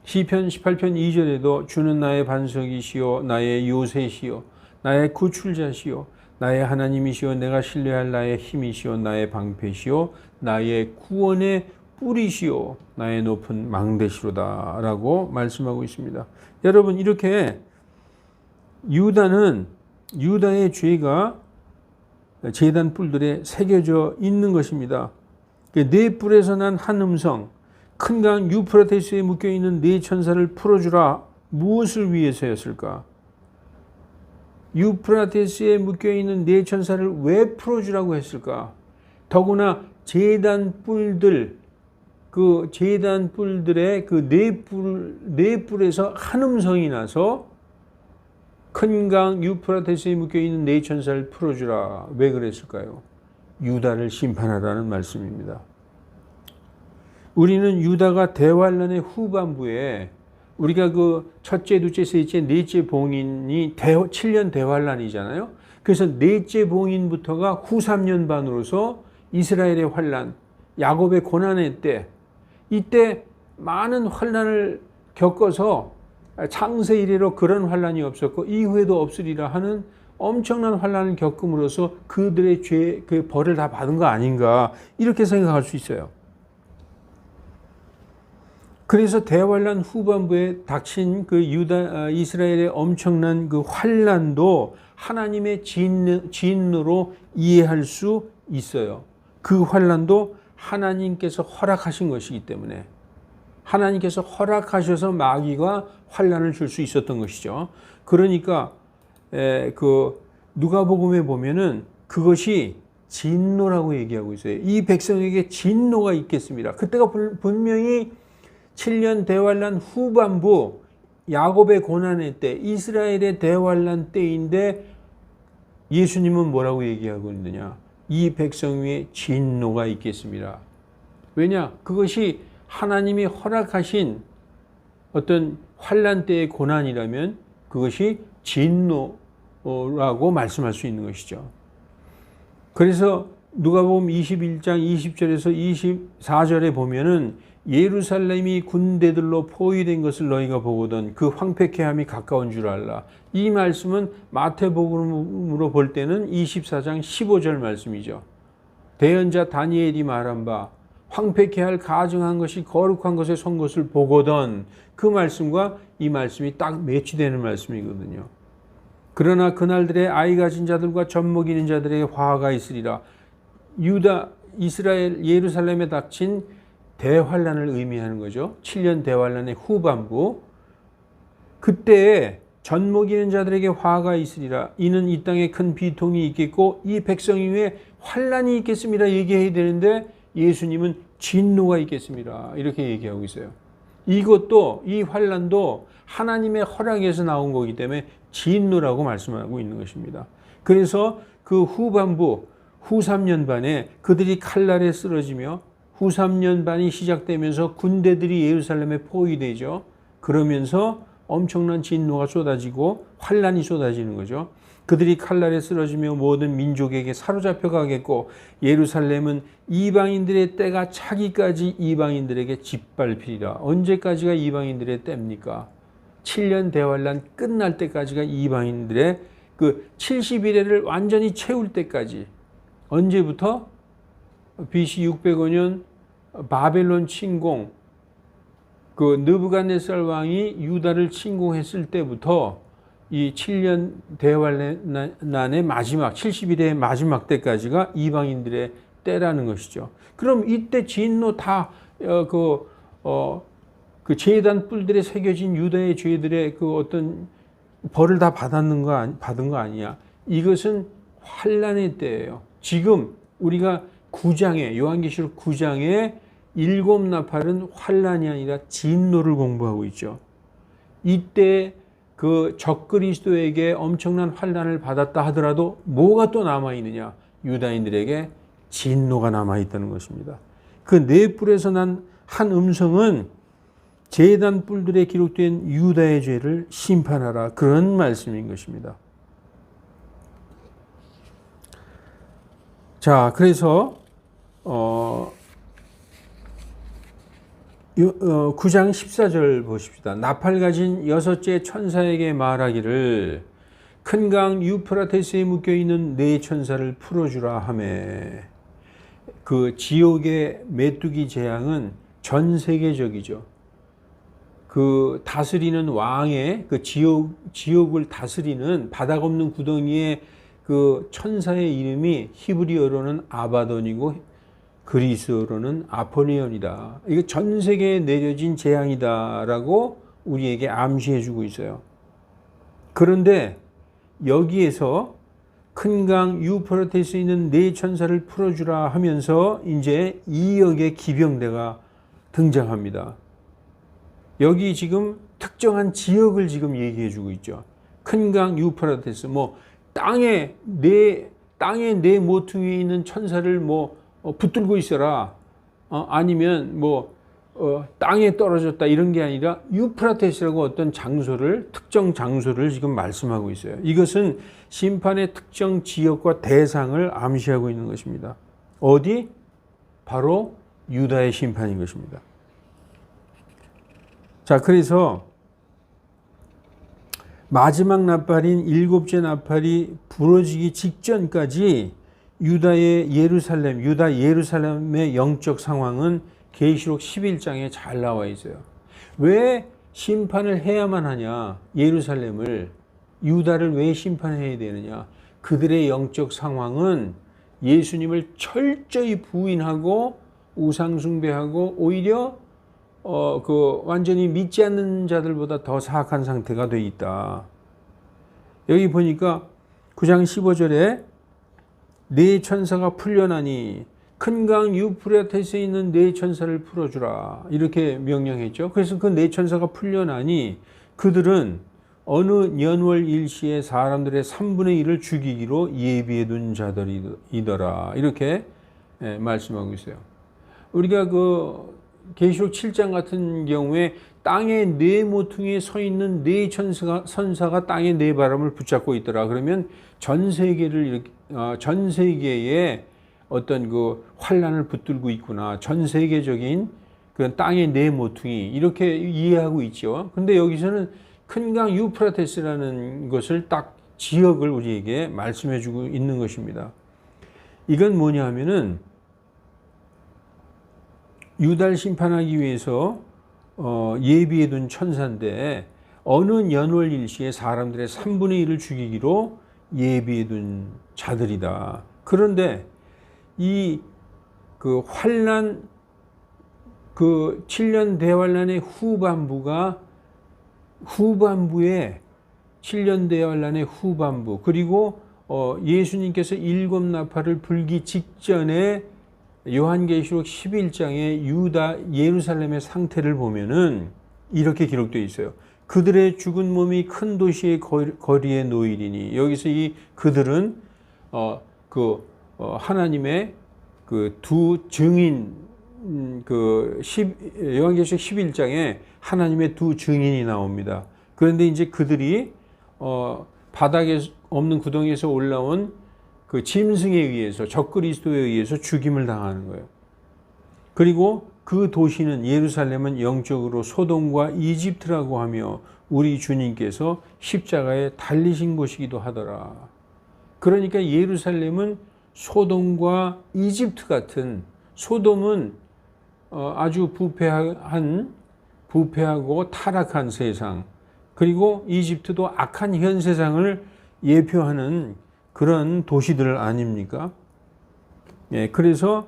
시편 18편 2절에도 주는 나의 반석이시요 나의 요새시요 나의 구출자시요 나의 하나님이시요 내가 신뢰할 나의 힘이시요 나의 방패시요 나의 구원의 뿔이시요 나의 높은 망대시로다 라고 말씀하고 있습니다. 여러분, 이렇게 유다의 죄가 제단 뿔들에 새겨져 있는 것입니다. 네 뿔에서 난 한 음성, 큰 강 유프라테스에 묶여있는 네 천사를 풀어주라. 무엇을 위해서였을까? 유프라테스에 묶여있는 네 천사를 왜 풀어주라고 했을까? 더구나 제단 뿔들의 그 네 뿔에서 한 음성이 나서 큰 강 유프라테스에 묶여있는 네 천사를 풀어주라. 왜 그랬을까요? 유다를 심판하라는 말씀입니다. 우리는 유다가 대환란의 후반부에 우리가 그 첫째, 둘째, 셋째, 넷째 봉인이 7년 대환란이잖아요. 그래서 넷째 봉인부터가 후 3년 반으로서 이스라엘의 환란, 야곱의 고난의 때, 이때 많은 환란을 겪어서 창세 이래로 그런 환란이 없었고 이후에도 없으리라 하는 엄청난 환란을 겪음으로써 그들의 죄, 그 벌을 다 받은 거 아닌가, 이렇게 생각할 수 있어요. 그래서 대환란 후반부에 닥친 그 이스라엘의 엄청난 그 환란도 하나님의 진노로 이해할 수 있어요. 그 환란도 하나님께서 허락하신 것이기 때문에, 하나님께서 허락하셔서 마귀가 환란을 줄 수 있었던 것이죠. 그러니까 누가복음에 보면은 그것이 진노라고 얘기하고 있어요. 이 백성에게 진노가 있겠습니다. 그때가 분명히 7년 대환란 후반부 야곱의 고난의 때, 이스라엘의 대환란 때인데 예수님은 뭐라고 얘기하고 있느냐? 이 백성 위에 진노가 있겠습니다. 왜냐? 그것이 하나님이 허락하신 어떤 환란 때의 고난이라면 그것이 진노라고 말씀할 수 있는 것이죠. 그래서 누가복음 21장 20절에서 24절에 보면은 예루살렘이 군대들로 포위된 것을 너희가 보거든 그 황폐케함이 가까운 줄 알라. 이 말씀은 마태복음으로 볼 때는 24장 15절 말씀이죠. 대언자 다니엘이 말한 바 황폐케 할 가증한 것이 거룩한 것에 선 것을 보거든, 그 말씀과 이 말씀이 딱 매치되는 말씀이거든요. 그러나 그날들의 아이 가진 자들과 젖 먹이는 자들에게 화가 있으리라. 이스라엘 예루살렘에 닥친 대환란을 의미하는 거죠. 7년 대환란의 후반부. 그때에 젖 먹이는 자들에게 화가 있으리라. 이는 이 땅에 큰 비통이 있겠고 이 백성 위에 환란이 있겠습니다. 얘기해야 되는데 예수님은 진노가 있겠습니다. 이렇게 얘기하고 있어요. 이것도, 이 환란도 하나님의 허락에서 나온 거기 때문에 진노라고 말씀하고 있는 것입니다. 그래서 그 후반부, 후 3년 반에 그들이 칼날에 쓰러지며 후 3년 반이 시작되면서 군대들이 예루살렘에 포위되죠. 그러면서 엄청난 진노가 쏟아지고 환란이 쏟아지는 거죠. 그들이 칼날에 쓰러지며 모든 민족에게 사로잡혀 가겠고 예루살렘은 이방인들의 때가 차기까지 이방인들에게 짓밟히리라. 언제까지가 이방인들의 때입니까? 7년 대환란 끝날 때까지가 이방인들의 그 70일을 완전히 채울 때까지. 언제부터? BC 605년 바벨론 침공, 그 느부갓네살 왕이 유다를 침공했을 때부터 이 7년 대환란의 마지막 70일의 마지막 때까지가 이방인들의 때라는 것이죠. 그럼 이때 진노 다 그 제단 뿔들에 새겨진 유다의 죄들의 그 어떤 벌을 다 받은 거 아니야? 이것은 환란의 때예요. 지금 우리가 9장에 요한계시록 9장에 7 나팔은 환란이 아니라 진노를 공부하고 있죠. 이때 그 적그리스도에게 엄청난 환란을 받았다 하더라도 뭐가 또 남아 있느냐? 유다인들에게 진노가 남아 있다는 것입니다. 그 네 뿔에서 난 한 음성은 제단 뿔들에 기록된 유다의 죄를 심판하라, 그런 말씀인 것입니다. 자, 그래서 9장 14절 보십시다. 나팔 가진 여섯째 천사에게 말하기를 큰 강 유프라테스에 묶여있는 네 천사를 풀어주라 하매. 그 지옥의 메뚜기 재앙은 전 세계적이죠. 그 다스리는 왕의 그 지옥을 다스리는 바닥 없는 구덩이의 그 천사의 이름이 히브리어로는 아바돈이고 그리스어로는 아폴리온이다. 이게 전 세계에 내려진 재앙이다라고 우리에게 암시해 주고 있어요. 그런데 여기에서 큰 강 유프라테스에 있는 네 천사를 풀어주라 하면서 이제 2역의 기병대가 등장합니다. 여기 지금 특정한 지역을 지금 얘기해 주고 있죠. 큰 강 유프라테스, 뭐 땅에 네 모퉁이에 있는 천사를 붙들고 있어라. 아니면 땅에 떨어졌다, 이런 게 아니라 유프라테스라고 어떤 장소를, 특정 장소를 지금 말씀하고 있어요. 이것은 심판의 특정 지역과 대상을 암시하고 있는 것입니다. 어디? 바로 유다의 심판인 것입니다. 자, 그래서 마지막 나팔인 7째 나팔이 부러지기 직전까지 유다 예루살렘의 영적 상황은 계시록 11장에 잘 나와 있어요. 왜 심판을 해야만 하냐? 예루살렘을, 유다를 왜 심판해야 되느냐? 그들의 영적 상황은 예수님을 철저히 부인하고 우상숭배하고 오히려 완전히 믿지 않는 자들보다 더 사악한 상태가 돼 있다. 여기 보니까 9장 15절에 네 천사가 풀려나니 큰 강 유프라테스에 있는 네 천사를 풀어주라, 이렇게 명령했죠. 그래서 그 네 천사가 풀려나니 그들은 어느 년월 일시에 사람들의 3분의 1을 죽이기로 예비해 둔 자들이더라, 이렇게 말씀하고 있어요. 우리가 그 계시록 7장 같은 경우에 땅에 네 모퉁이에 서 있는 네 천사가 땅에 네 바람을 붙잡고 있더라. 그러면 전 세계의 어떤 그 환란을 붙들고 있구나. 전 세계적인 그 땅의 네 모퉁이, 이렇게 이해하고 있죠. 근데 여기서는 큰 강 유프라테스라는 것을 딱 지역을 우리에게 말씀해 주고 있는 것입니다. 이건 뭐냐 하면은 유다를 심판하기 위해서 예비해 둔 천사인데 어느 연월 일시에 사람들의 3분의 1을 죽이기로 예비해 둔 자들이다. 그런데 이 그 환란, 그 7년 대환란의 후반부에 7년 대환란의 후반부, 그리고 예수님께서 7 나팔을 불기 직전에 요한계시록 11장의 유다 예루살렘의 상태를 보면은 이렇게 기록되어 있어요. 그들의 죽은 몸이 큰 도시의 거리에 놓이리니, 여기서 이 그들은 하나님의 그 두 증인, 요한계시록 11장에 하나님의 두 증인이 나옵니다. 그런데 이제 그들이 바닥에 없는 구덩이에서 올라온 그 짐승에 의해서 적그리스도에 의해서 죽임을 당하는 거예요. 그리고 그 도시는 예루살렘은 영적으로 소돔과 이집트라고 하며 우리 주님께서 십자가에 달리신 곳이기도 하더라. 그러니까 예루살렘은 소돔과 이집트 같은, 소돔은 아주 부패하고 타락한 세상, 그리고 이집트도 악한 현 세상을 예표하는 그런 도시들 아닙니까? 예, 그래서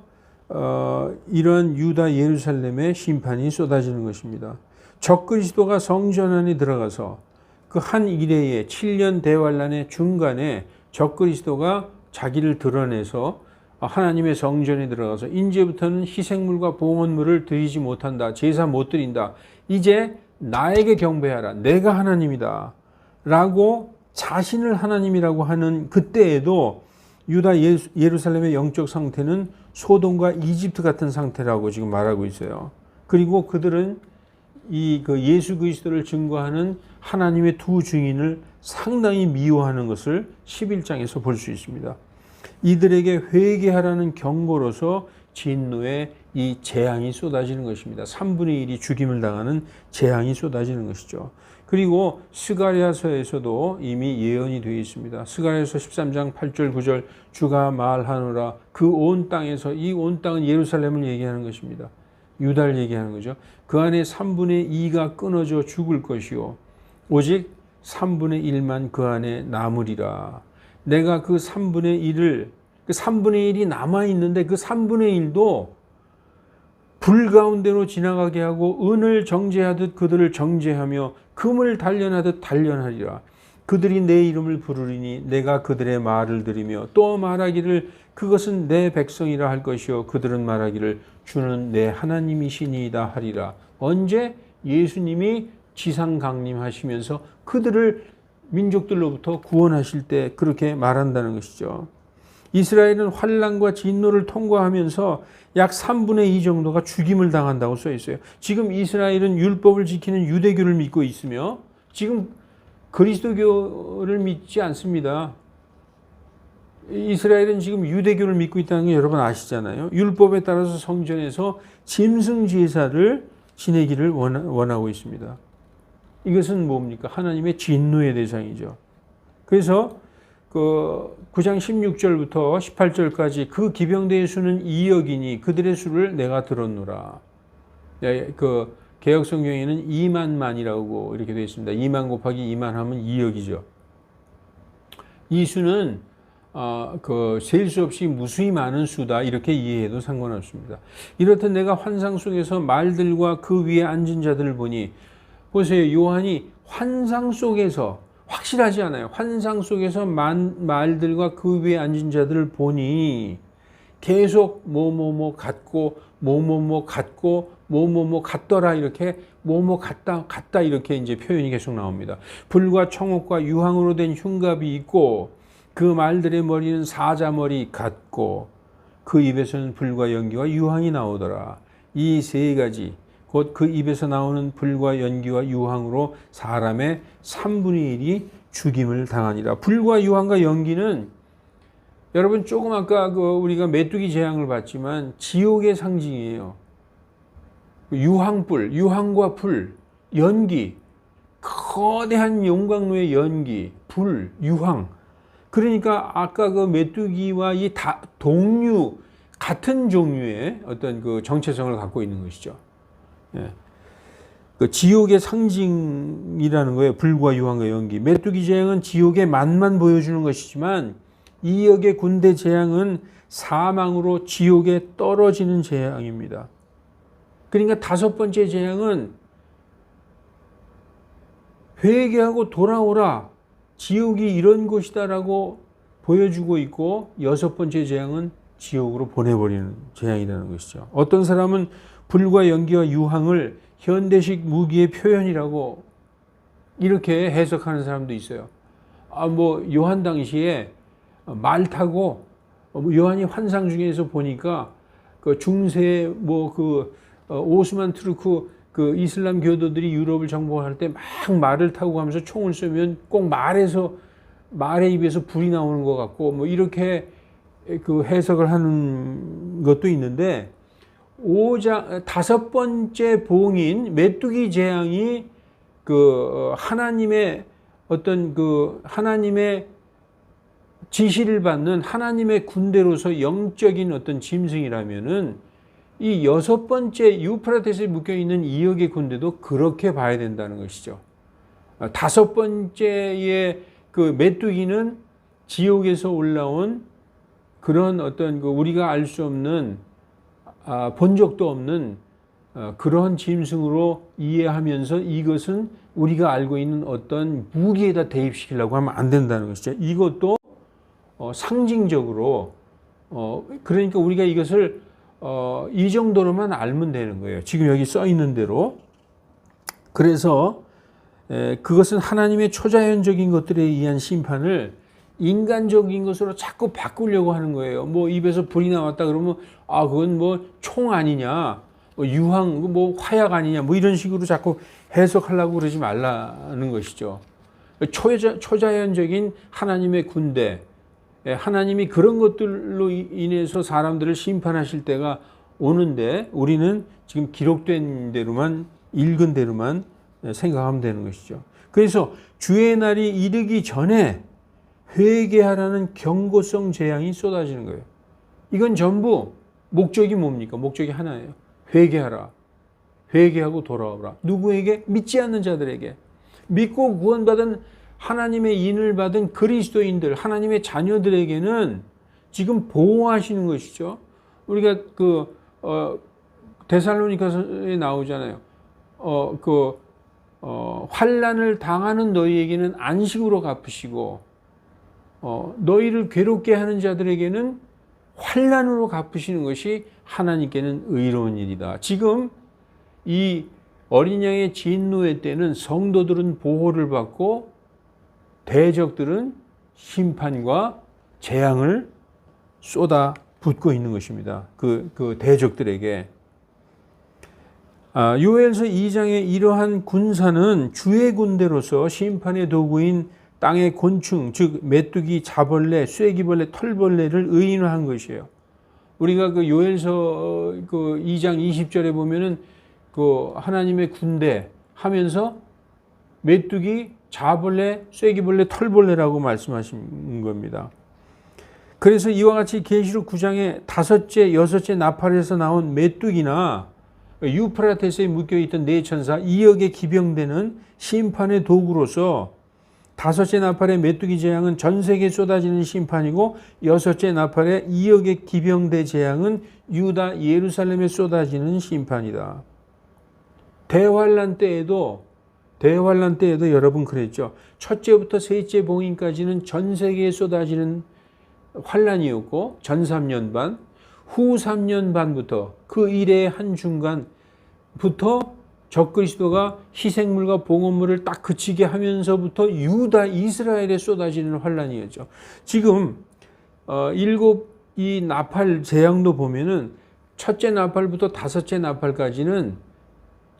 이런 유다 예루살렘의 심판이 쏟아지는 것입니다. 적그리스도가 성전 안에 들어가서 그 한 이레의 7년 대환란의 중간에 적그리스도가 자기를 드러내서 하나님의 성전에 들어가서 이제부터는 희생물과 봉헌물을 드리지 못한다. 제사 못 드린다. 이제 나에게 경배하라. 내가 하나님이다. 라고 자신을 하나님이라고 하는 그때에도 유다 예루살렘의 영적 상태는 소돔과 이집트 같은 상태라고 지금 말하고 있어요. 그리고 그들은 그 예수 그리스도를 증거하는 하나님의 두 증인을 상당히 미워하는 것을 11장에서 볼 수 있습니다. 이들에게 회개하라는 경고로서 진노의 이 재앙이 쏟아지는 것입니다. 3분의 1이 죽임을 당하는 재앙이 쏟아지는 것이죠. 그리고 스가랴서에서도 이미 예언이 되어 있습니다. 스가랴서 13장 8절 9절 주가 말하노라 그 온 땅에서, 이 온 땅은 예루살렘을 얘기하는 것입니다. 유다를 얘기하는 거죠. 그 안에 3분의 2가 끊어져 죽을 것이요 오직 3분의 1만 그 안에 남으리라. 내가 그 3분의 1을, 그 3분의 1이 남아있는데 그 3분의 1도 불 가운데로 지나가게 하고 은을 정죄하듯 그들을 정죄하며 금을 단련하듯 단련하리라. 그들이 내 이름을 부르리니 내가 그들의 말을 들으며 또 말하기를 그것은 내 백성이라 할 것이요 그들은 말하기를 주는 내 하나님이시니이다 하리라. 언제? 예수님이 지상 강림하시면서 그들을 민족들로부터 구원하실 때 그렇게 말한다는 것이죠. 이스라엘은 환난과 진노를 통과하면서 약 3분의 2 정도가 죽임을 당한다고 써 있어요. 지금 이스라엘은 율법을 지키는 유대교를 믿고 있으며 지금 그리스도교를 믿지 않습니다. 이스라엘은 지금 유대교를 믿고 있다는 게 여러분 아시잖아요. 율법에 따라서 성전에서 짐승 제사를 지내기를 원하고 있습니다. 이것은 뭡니까? 하나님의 진노의 대상이죠. 그래서 그 9장 16절부터 18절까지 그 기병대의 수는 2억이니 그들의 수를 내가 들었노라. 그 개역 성경에는 2만만이라고 이렇게 되어 있습니다. 2만 곱하기 2만 하면 2억이죠. 이 수는 셀 수 없이 무수히 많은 수다 이렇게 이해해도 상관없습니다. 이렇듯 내가 환상 속에서 말들과 그 위에 앉은 자들을 보니, 보세요. 요한이 환상 속에서, 확실하지 않아요. 환상 속에서 말들과 그 위에 앉은 자들을 보니 계속 뭐뭐뭐 같고 뭐뭐뭐 같고 뭐뭐뭐 같더라, 이렇게 뭐뭐 같다 이렇게 이제 표현이 계속 나옵니다. 불과 청옥과 유황으로 된 흉갑이 있고 그 말들의 머리는 사자머리 같고 그 입에서는 불과 연기와 유황이 나오더라. 이 세 가지 곧 그 입에서 나오는 불과 연기와 유황으로 사람의 3분의 1이 죽임을 당하니라. 불과 유황과 연기는 여러분 조금 아까 우리가 메뚜기 재앙을 봤지만 지옥의 상징이에요. 유황불, 유황과 불, 연기, 거대한 용광로의 연기, 불, 유황. 그러니까 아까 그 메뚜기와 이 동류 같은 종류의 어떤 그 정체성을 갖고 있는 것이죠. 예. 그 지옥의 상징이라는 거예요. 불과 유황과 연기. 메뚜기 재앙은 지옥의 맛만 보여주는 것이지만 이 역의 군대 재앙은 사망으로 지옥에 떨어지는 재앙입니다. 그러니까 다섯 번째 재앙은 회개하고 돌아오라. 지옥이 이런 곳이다라고 보여주고 있고, 여섯 번째 재앙은 지옥으로 보내버리는 재앙이라는 것이죠. 어떤 사람은 불과 연기와 유황을 현대식 무기의 표현이라고 이렇게 해석하는 사람도 있어요. 요한 당시에 말 타고, 요한이 환상 중에서 보니까 그 중세 오스만 투르크 그 이슬람 교도들이 유럽을 정복할 때 막 말을 타고 가면서 총을 쏘면 꼭 말에서 말의 입에서 불이 나오는 것 같고 뭐 이렇게 그 해석을 하는 것도 있는데 5장 다섯 번째 봉인 메뚜기 재앙이 그 하나님의 어떤 그 하나님의 지시를 받는 하나님의 군대로서 영적인 어떤 짐승이라면은 이 여섯 번째 유프라테스에 묶여 있는 2억의 군대도 그렇게 봐야 된다는 것이죠. 다섯 번째의 그 메뚜기는 지옥에서 올라온 그런 어떤 그 우리가 알 수 없는 본 적도 없는 그런 짐승으로 이해하면서 이것은 우리가 알고 있는 어떤 무기에다 대입시키려고 하면 안 된다는 것이죠. 이것도 상징적으로 그러니까 우리가 이것을 이 정도로만 알면 되는 거예요. 지금 여기 써 있는 대로. 그래서 그것은 하나님의 초자연적인 것들에 의한 심판을 인간적인 것으로 자꾸 바꾸려고 하는 거예요. 뭐 입에서 불이 나왔다 그러면 그건 뭐 총 아니냐, 뭐 유황, 뭐 화약 아니냐, 뭐 이런 식으로 자꾸 해석하려고 그러지 말라는 것이죠. 초자연적인 하나님의 군대, 하나님이 그런 것들로 인해서 사람들을 심판하실 때가 오는데 우리는 지금 기록된 대로만 읽은 대로만 생각하면 되는 것이죠. 그래서 주의 날이 이르기 전에 회개하라는 경고성 재앙이 쏟아지는 거예요. 이건 전부 목적이 뭡니까? 목적이 하나예요. 회개하라. 회개하고 돌아오라. 누구에게? 믿지 않는 자들에게. 믿고 구원받은 하나님의 인을 받은 그리스도인들, 하나님의 자녀들에게는 지금 보호하시는 것이죠. 우리가 데살로니가서에 나오잖아요. 환난을 당하는 너희에게는 안식으로 갚으시고 너희를 괴롭게 하는 자들에게는 환난으로 갚으시는 것이 하나님께는 의로운 일이다. 지금 이 어린 양의 진노의 때는 성도들은 보호를 받고 대적들은 심판과 재앙을 쏟아 붓고 있는 것입니다. 그 대적들에게. 요엘서 2장의 이러한 군사는 주의 군대로서 심판의 도구인 땅의 곤충, 즉 메뚜기, 자벌레, 쐐기벌레, 털벌레를 의인화한 것이에요. 우리가 그 요엘서 그 2장 20절에 보면은 그 하나님의 군대 하면서 메뚜기, 자벌레, 쐐기벌레, 털벌레라고 말씀하신 겁니다. 그래서 이와 같이 계시록 9장의 다섯째, 여섯째 나팔에서 나온 메뚜기나 유프라테스에 묶여있던 네 천사 2억의 기병대는 심판의 도구로서 다섯째 나팔의 메뚜기 재앙은 전 세계에 쏟아지는 심판이고 여섯째 나팔의 2억의 기병대 재앙은 유다 예루살렘에 쏟아지는 심판이다. 대환란 때에도 여러분 그랬죠. 첫째부터 셋째 봉인까지는 전 세계에 쏟아지는 환란이었고 전 3년 반, 후 3년 반부터 그 일의 한중간부터 적그리스도가 희생물과 봉헌물을 딱 그치게 하면서부터 유다 이스라엘에 쏟아지는 환란이었죠. 지금 일곱 이 나팔 재앙도 보면은 첫째 나팔부터 다섯째 나팔까지는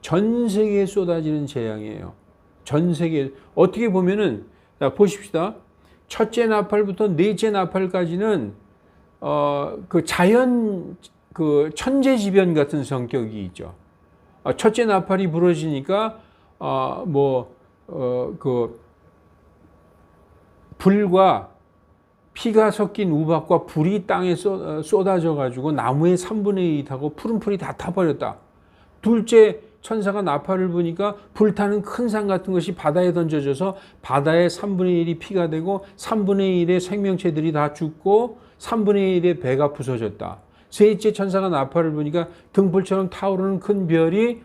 전 세계에 쏟아지는 재앙이에요. 전 세계 어떻게 보면은 보십시다. 첫째 나팔부터 넷째 나팔까지는 그 자연 그 천재지변 같은 성격이 있죠. 첫째 나팔이 부러지니까 그 불과 피가 섞인 우박과 불이 땅에 쏟아져 가지고 나무의 3분의 1하고 푸른 풀이 다 타버렸다. 둘째 천사가 나팔을 부니까 불타는 큰 산 같은 것이 바다에 던져져서 바다의 3분의 1이 피가 되고 3분의 1의 생명체들이 다 죽고 3분의 1의 배가 부서졌다. 셋째 천사가 나팔을 부니까 등불처럼 타오르는 큰 별이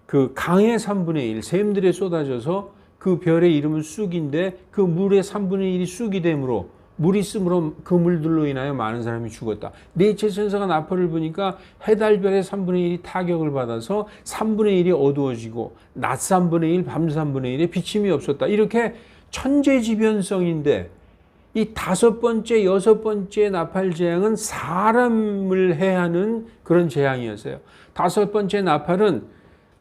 그 강의 3분의 1, 샘들에 쏟아져서 그 별의 이름은 쑥인데 그 물의 3분의 1이 쑥이 되므로 물이 씀으로 그 물들로 인하여 많은 사람이 죽었다. 넷째 천사가 나팔을 부니까 해달별의 3분의 1이 타격을 받아서 3분의 1이 어두워지고 낮 3분의 1, 밤 3분의 1에 비침이 없었다. 이렇게 천재지변성인데 이 다섯 번째, 여섯 번째 나팔 재앙은 사람을 해하는 그런 재앙이었어요. 다섯 번째 나팔은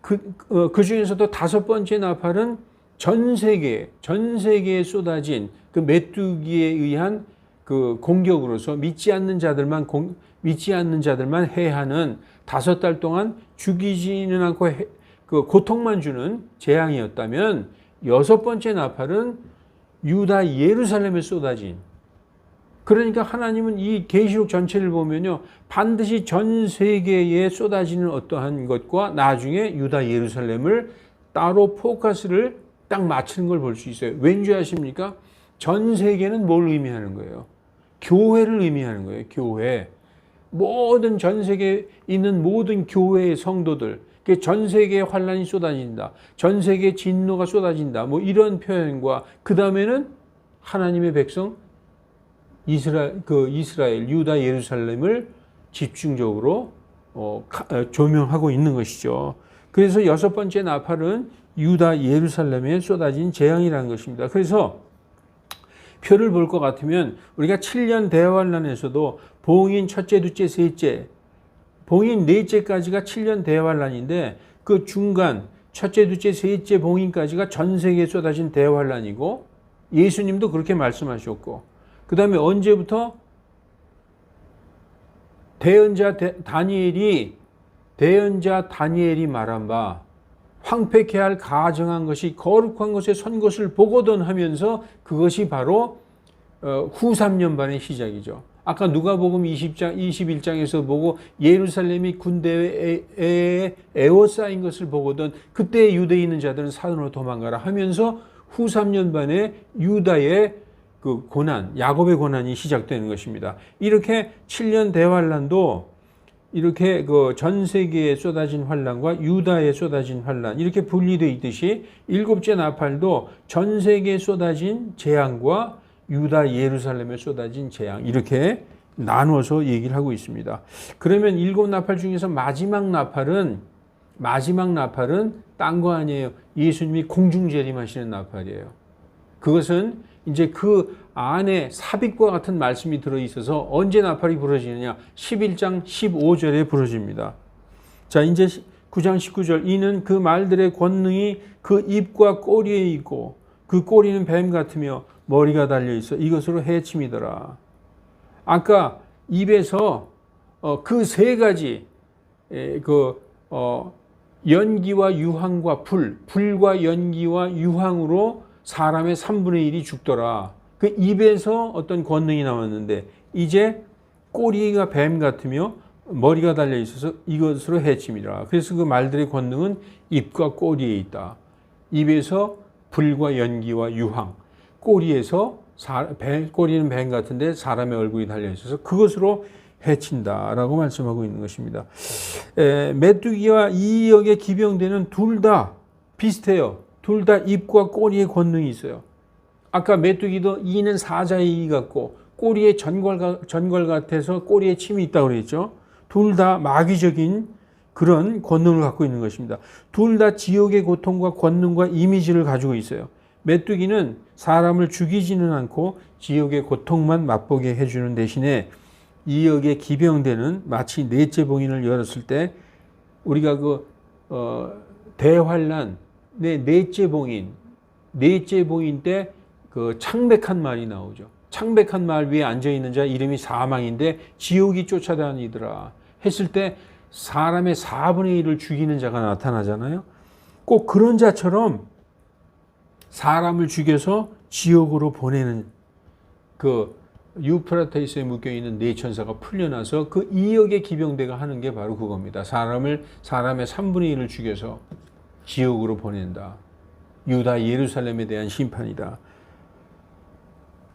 그 중에서도 다섯 번째 나팔은 전 세계에 쏟아진 그 메뚜기에 의한 그 공격으로서 믿지 않는 자들만 해하는 5달 동안 죽이지는 않고 그 고통만 주는 재앙이었다면, 6번째 나팔은 유다 예루살렘에 쏟아진, 그러니까 하나님은 이 계시록 전체를 보면요, 반드시 전 세계에 쏟아지는 어떠한 것과 나중에 유다 예루살렘을 따로 포커스를 딱 맞추는 걸 볼 수 있어요. 왠지 아십니까? 전 세계는 뭘 의미하는 거예요? 교회를 의미하는 거예요. 교회. 모든 전 세계에 있는 모든 교회의 성도들, 전 세계에 환란이 쏟아진다, 전 세계에 진노가 쏟아진다, 뭐 이런 표현과 그 다음에는 하나님의 백성 이스라엘 유다 예루살렘을 집중적으로 조명하고 있는 것이죠. 그래서 6번째 나팔은 유다 예루살렘에 쏟아진 재앙이라는 것입니다. 그래서 표를 볼 것 같으면 우리가 7년 대환란에서도 봉인 첫째, 둘째, 셋째, 봉인 넷째까지가 7년 대환란인데, 그 중간 첫째, 둘째, 셋째 봉인까지가 전 세계에 쏟아진 대환란이고, 예수님도 그렇게 말씀하셨고, 그 다음에 언제부터 대언자 다니엘이 말한 바 황폐케 할 가증한 것이 거룩한 것에 선 것을 보거든 하면서, 그것이 바로 후 3년반의 시작이죠. 아까 누가복음 21장에서 보고 예루살렘이 군대에 에워싸인 것을 보거든 그때 유대에 있는 자들은 산으로 도망가라 하면서 후 3년 반에 유다의 그 고난, 야곱의 고난이 시작되는 것입니다. 이렇게 7년 대환란도 이렇게 그 전 세계에 쏟아진 환란과 유다에 쏟아진 환란, 이렇게 분리되어 있듯이 7째 나팔도 전 세계에 쏟아진 재앙과 유다 예루살렘에 쏟아진 재앙, 이렇게 나눠서 얘기를 하고 있습니다. 그러면 7나팔 중에서 마지막 나팔은 딴 거 아니에요. 예수님이 공중 재림하시는 나팔이에요. 그것은 이제 그 안에 삽입과 같은 말씀이 들어있어서 언제 나팔이 부러지느냐? 11장 15절에 부러집니다. 자, 이제 9장 19절. 이는 그 말들의 권능이 그 입과 꼬리에 있고 그 꼬리는 뱀 같으며 머리가 달려 있어 이것으로 해침이더라. 아까 입에서 그 세 가지 연기와 유황과 불과 연기와 유황으로 사람의 3분의 1이 죽더라. 그 입에서 어떤 권능이 나왔는데, 이제 꼬리가 뱀 같으며 머리가 달려 있어서 이것으로 해침이라. 그래서 그 말들의 권능은 입과 꼬리에 있다. 입에서 불과 연기와 유황, 꼬리에서 꼬리는 뱀 같은데 사람의 얼굴이 달려 있어서 그것으로 해친다라고 말씀하고 있는 것입니다. 메뚜기와 이역의 기병대는 둘 다 비슷해요. 둘 다 입과 꼬리에 권능이 있어요. 아까 메뚜기도 이는 사자의 이 같고 꼬리에 전걸 같아서 꼬리에 침이 있다고 그랬죠. 둘 다 마귀적인 그런 권능을 갖고 있는 것입니다. 둘 다 지옥의 고통과 권능과 이미지를 가지고 있어요. 메뚜기는 사람을 죽이지는 않고 지옥의 고통만 맛보게 해주는 대신에, 이역의 기병대는 마치 넷째 봉인을 열었을 때 우리가 대환란 넷째 봉인 때 그 창백한 말이 나오죠. 창백한 말 위에 앉아 있는 자 이름이 사망인데 지옥이 쫓아다니더라 했을 때 사람의 4분의 1을 죽이는 자가 나타나잖아요. 꼭 그런 자처럼 사람을 죽여서 지옥으로 보내는 그 유프라테스에 묶여있는 네 천사가 풀려나서 그 이역의 기병대가 하는 게 바로 그겁니다. 사람의 3분의 1을 죽여서 지옥으로 보낸다. 유다 예루살렘에 대한 심판이다.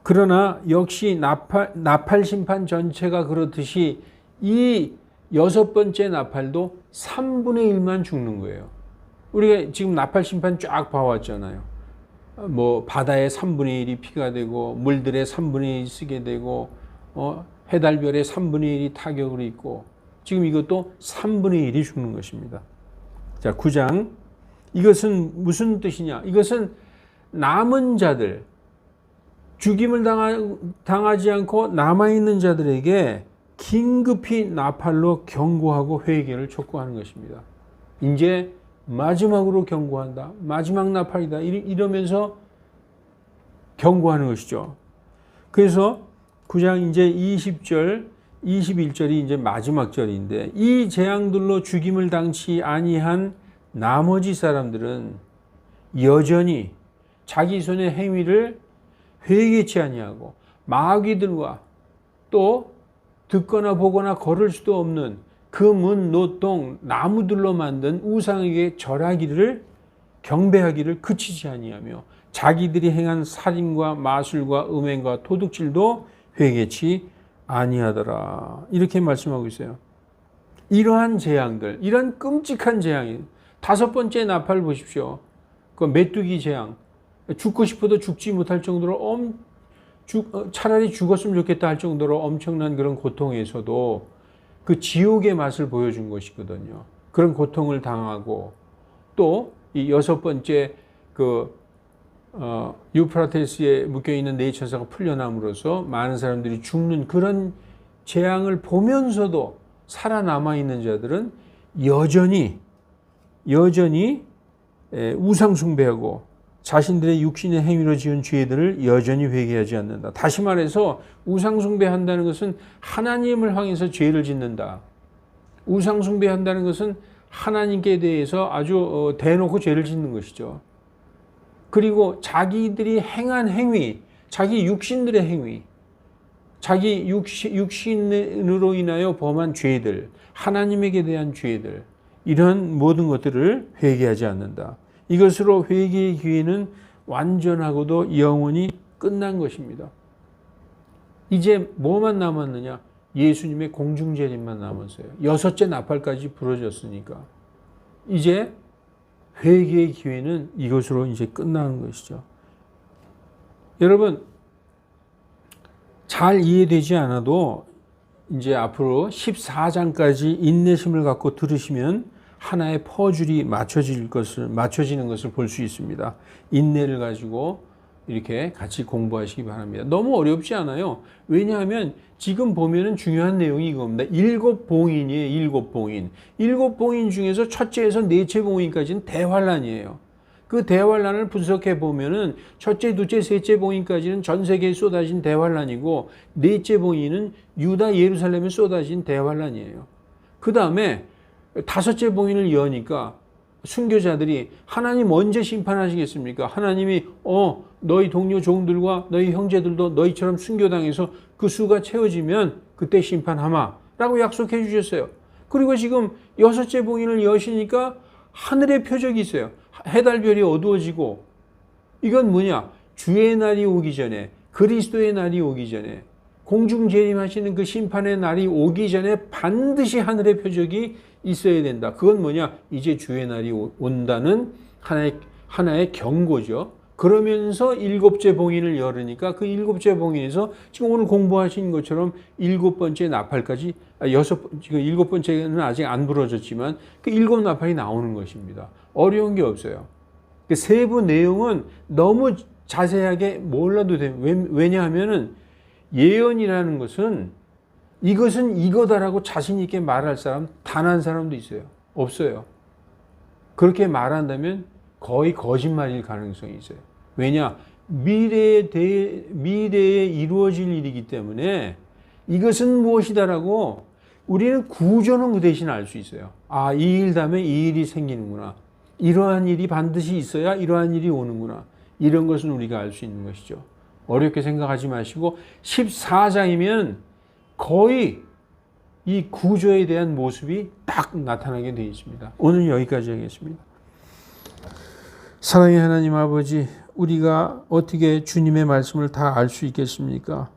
그러나 역시 나팔 심판 전체가 그렇듯이 이 6번째 나팔도 3분의 1만 죽는 거예요. 우리가 지금 나팔 심판 쫙 봐왔잖아요. 뭐 바다의 3분의 1이 피가 되고 물들의 3분의 1이 쓰게 되고 해달별의 3분의 1이 타격을 입고, 지금 이것도 3분의 1이 죽는 것입니다. 자, 9장. 이것은 무슨 뜻이냐? 이것은 남은 자들, 죽임을 당하지 않고 남아있는 자들에게 긴급히 나팔로 경고하고 회개를 촉구하는 것입니다. 이제 마지막으로 경고한다. 마지막 나팔이다. 이러면서 경고하는 것이죠. 그래서 9장 이제 20절, 21절이 이제 마지막 절인데 이 재앙들로 죽임을 당치 아니한 나머지 사람들은 여전히 자기 손의 행위를 회개치 아니하고 마귀들과 또 듣거나 보거나 걸을 수도 없는 금은 노동 나무들로 만든 우상에게 절하기를 경배하기를 그치지 아니하며 자기들이 행한 살인과 마술과 음행과 도둑질도 회개치 아니하더라. 이렇게 말씀하고 있어요. 이러한 재앙들, 이런 끔찍한 재앙이 5번째 나팔 보십시오. 그 메뚜기 재앙. 죽고 싶어도 죽지 못할 정도로 차라리 죽었으면 좋겠다 할 정도로 엄청난 그런 고통에서도 그 지옥의 맛을 보여준 것이거든요. 그런 고통을 당하고 또 이 6번째 유프라테스에 묶여있는 네 천사가 풀려남으로써 많은 사람들이 죽는 그런 재앙을 보면서도 살아남아 있는 자들은 여전히 우상 숭배하고 자신들의 육신의 행위로 지은 죄들을 여전히 회개하지 않는다. 다시 말해서 우상 숭배한다는 것은 하나님을 향해서 죄를 짓는다. 우상 숭배한다는 것은 하나님께 대해서 아주 대놓고 죄를 짓는 것이죠. 그리고 자기들이 행한 행위, 자기 육신들의 행위, 자기 육신으로 인하여 범한 죄들, 하나님에게 대한 죄들, 이런 모든 것들을 회개하지 않는다. 이것으로 회개의 기회는 완전하고도 영원히 끝난 것입니다. 이제 뭐만 남았느냐? 예수님의 공중재림만 남았어요. 6째 나팔까지 부러졌으니까. 이제 회개의 기회는 이것으로 이제 끝나는 것이죠. 여러분, 잘 이해되지 않아도 이제 앞으로 14장까지 인내심을 갖고 들으시면 하나의 퍼즐이 맞춰지는 것을 볼 수 있습니다. 인내를 가지고 이렇게 같이 공부하시기 바랍니다. 너무 어렵지 않아요. 왜냐하면 지금 보면은 중요한 내용이 이겁니다. 7봉인이에요. 7봉인. 7봉인 중에서 첫째에서 넷째 봉인까지는 대환란이에요. 그 대환란을 분석해 보면은 첫째, 둘째, 셋째 봉인까지는 전 세계에 쏟아진 대환란이고 넷째 봉인은 유다 예루살렘에 쏟아진 대환란이에요. 그 다음에 5째 봉인을 여니까 순교자들이 하나님 언제 심판하시겠습니까? 하나님이 너희 동료 종들과 너희 형제들도 너희처럼 순교당해서 그 수가 채워지면 그때 심판하마 라고 약속해 주셨어요. 그리고 지금 6째 봉인을 여시니까 하늘의 표적이 있어요. 해달별이 어두워지고 이건 뭐냐? 주의 날이 오기 전에 그리스도의 날이 오기 전에 공중재림하시는 그 심판의 날이 오기 전에 반드시 하늘의 표적이 있어야 된다. 그건 뭐냐? 이제 주의 날이 온다는 하나의 경고죠. 그러면서 7째 봉인을 열으니까 그 7째 봉인에서 지금 오늘 공부하신 것처럼 7번째 나팔까지, 지금 7번째는 아직 안 부러졌지만 그 7나팔이 나오는 것입니다. 어려운 게 없어요. 그 세부 내용은 너무 자세하게 몰라도 돼요. 왜냐하면은 예언이라는 것은 이것은 이거다라고 자신 있게 말할 사람 단 한 사람도 있어요? 없어요. 그렇게 말한다면 거의 거짓말일 가능성이 있어요. 왜냐? 미래에 이루어질 일이기 때문에 이것은 무엇이다라고 우리는 구조는 그 대신 알 수 있어요. 아, 이 일 다음에 이 일이 생기는구나. 이러한 일이 반드시 있어야 이러한 일이 오는구나. 이런 것은 우리가 알 수 있는 것이죠. 어렵게 생각하지 마시고 14장이면 거의 이 구조에 대한 모습이 딱 나타나게 되어 있습니다. 오늘 여기까지 하겠습니다. 사랑의 하나님 아버지, 우리가 어떻게 주님의 말씀을 다 알 수 있겠습니까?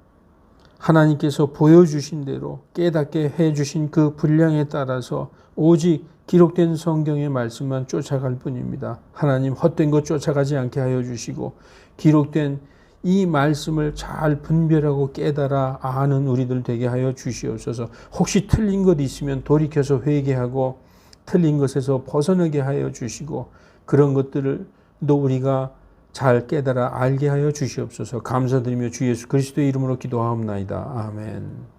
하나님께서 보여주신 대로 깨닫게 해주신 그 분량에 따라서 오직 기록된 성경의 말씀만 쫓아갈 뿐입니다. 하나님, 헛된 것 쫓아가지 않게 하여 주시고 기록된 이 말씀을 잘 분별하고 깨달아 아는 우리들 되게 하여 주시옵소서. 혹시 틀린 것 있으면 돌이켜서 회개하고 틀린 것에서 벗어나게 하여 주시고 그런 것들도 우리가 잘 깨달아 알게 하여 주시옵소서. 감사드리며 주 예수 그리스도의 이름으로 기도하옵나이다. 아멘.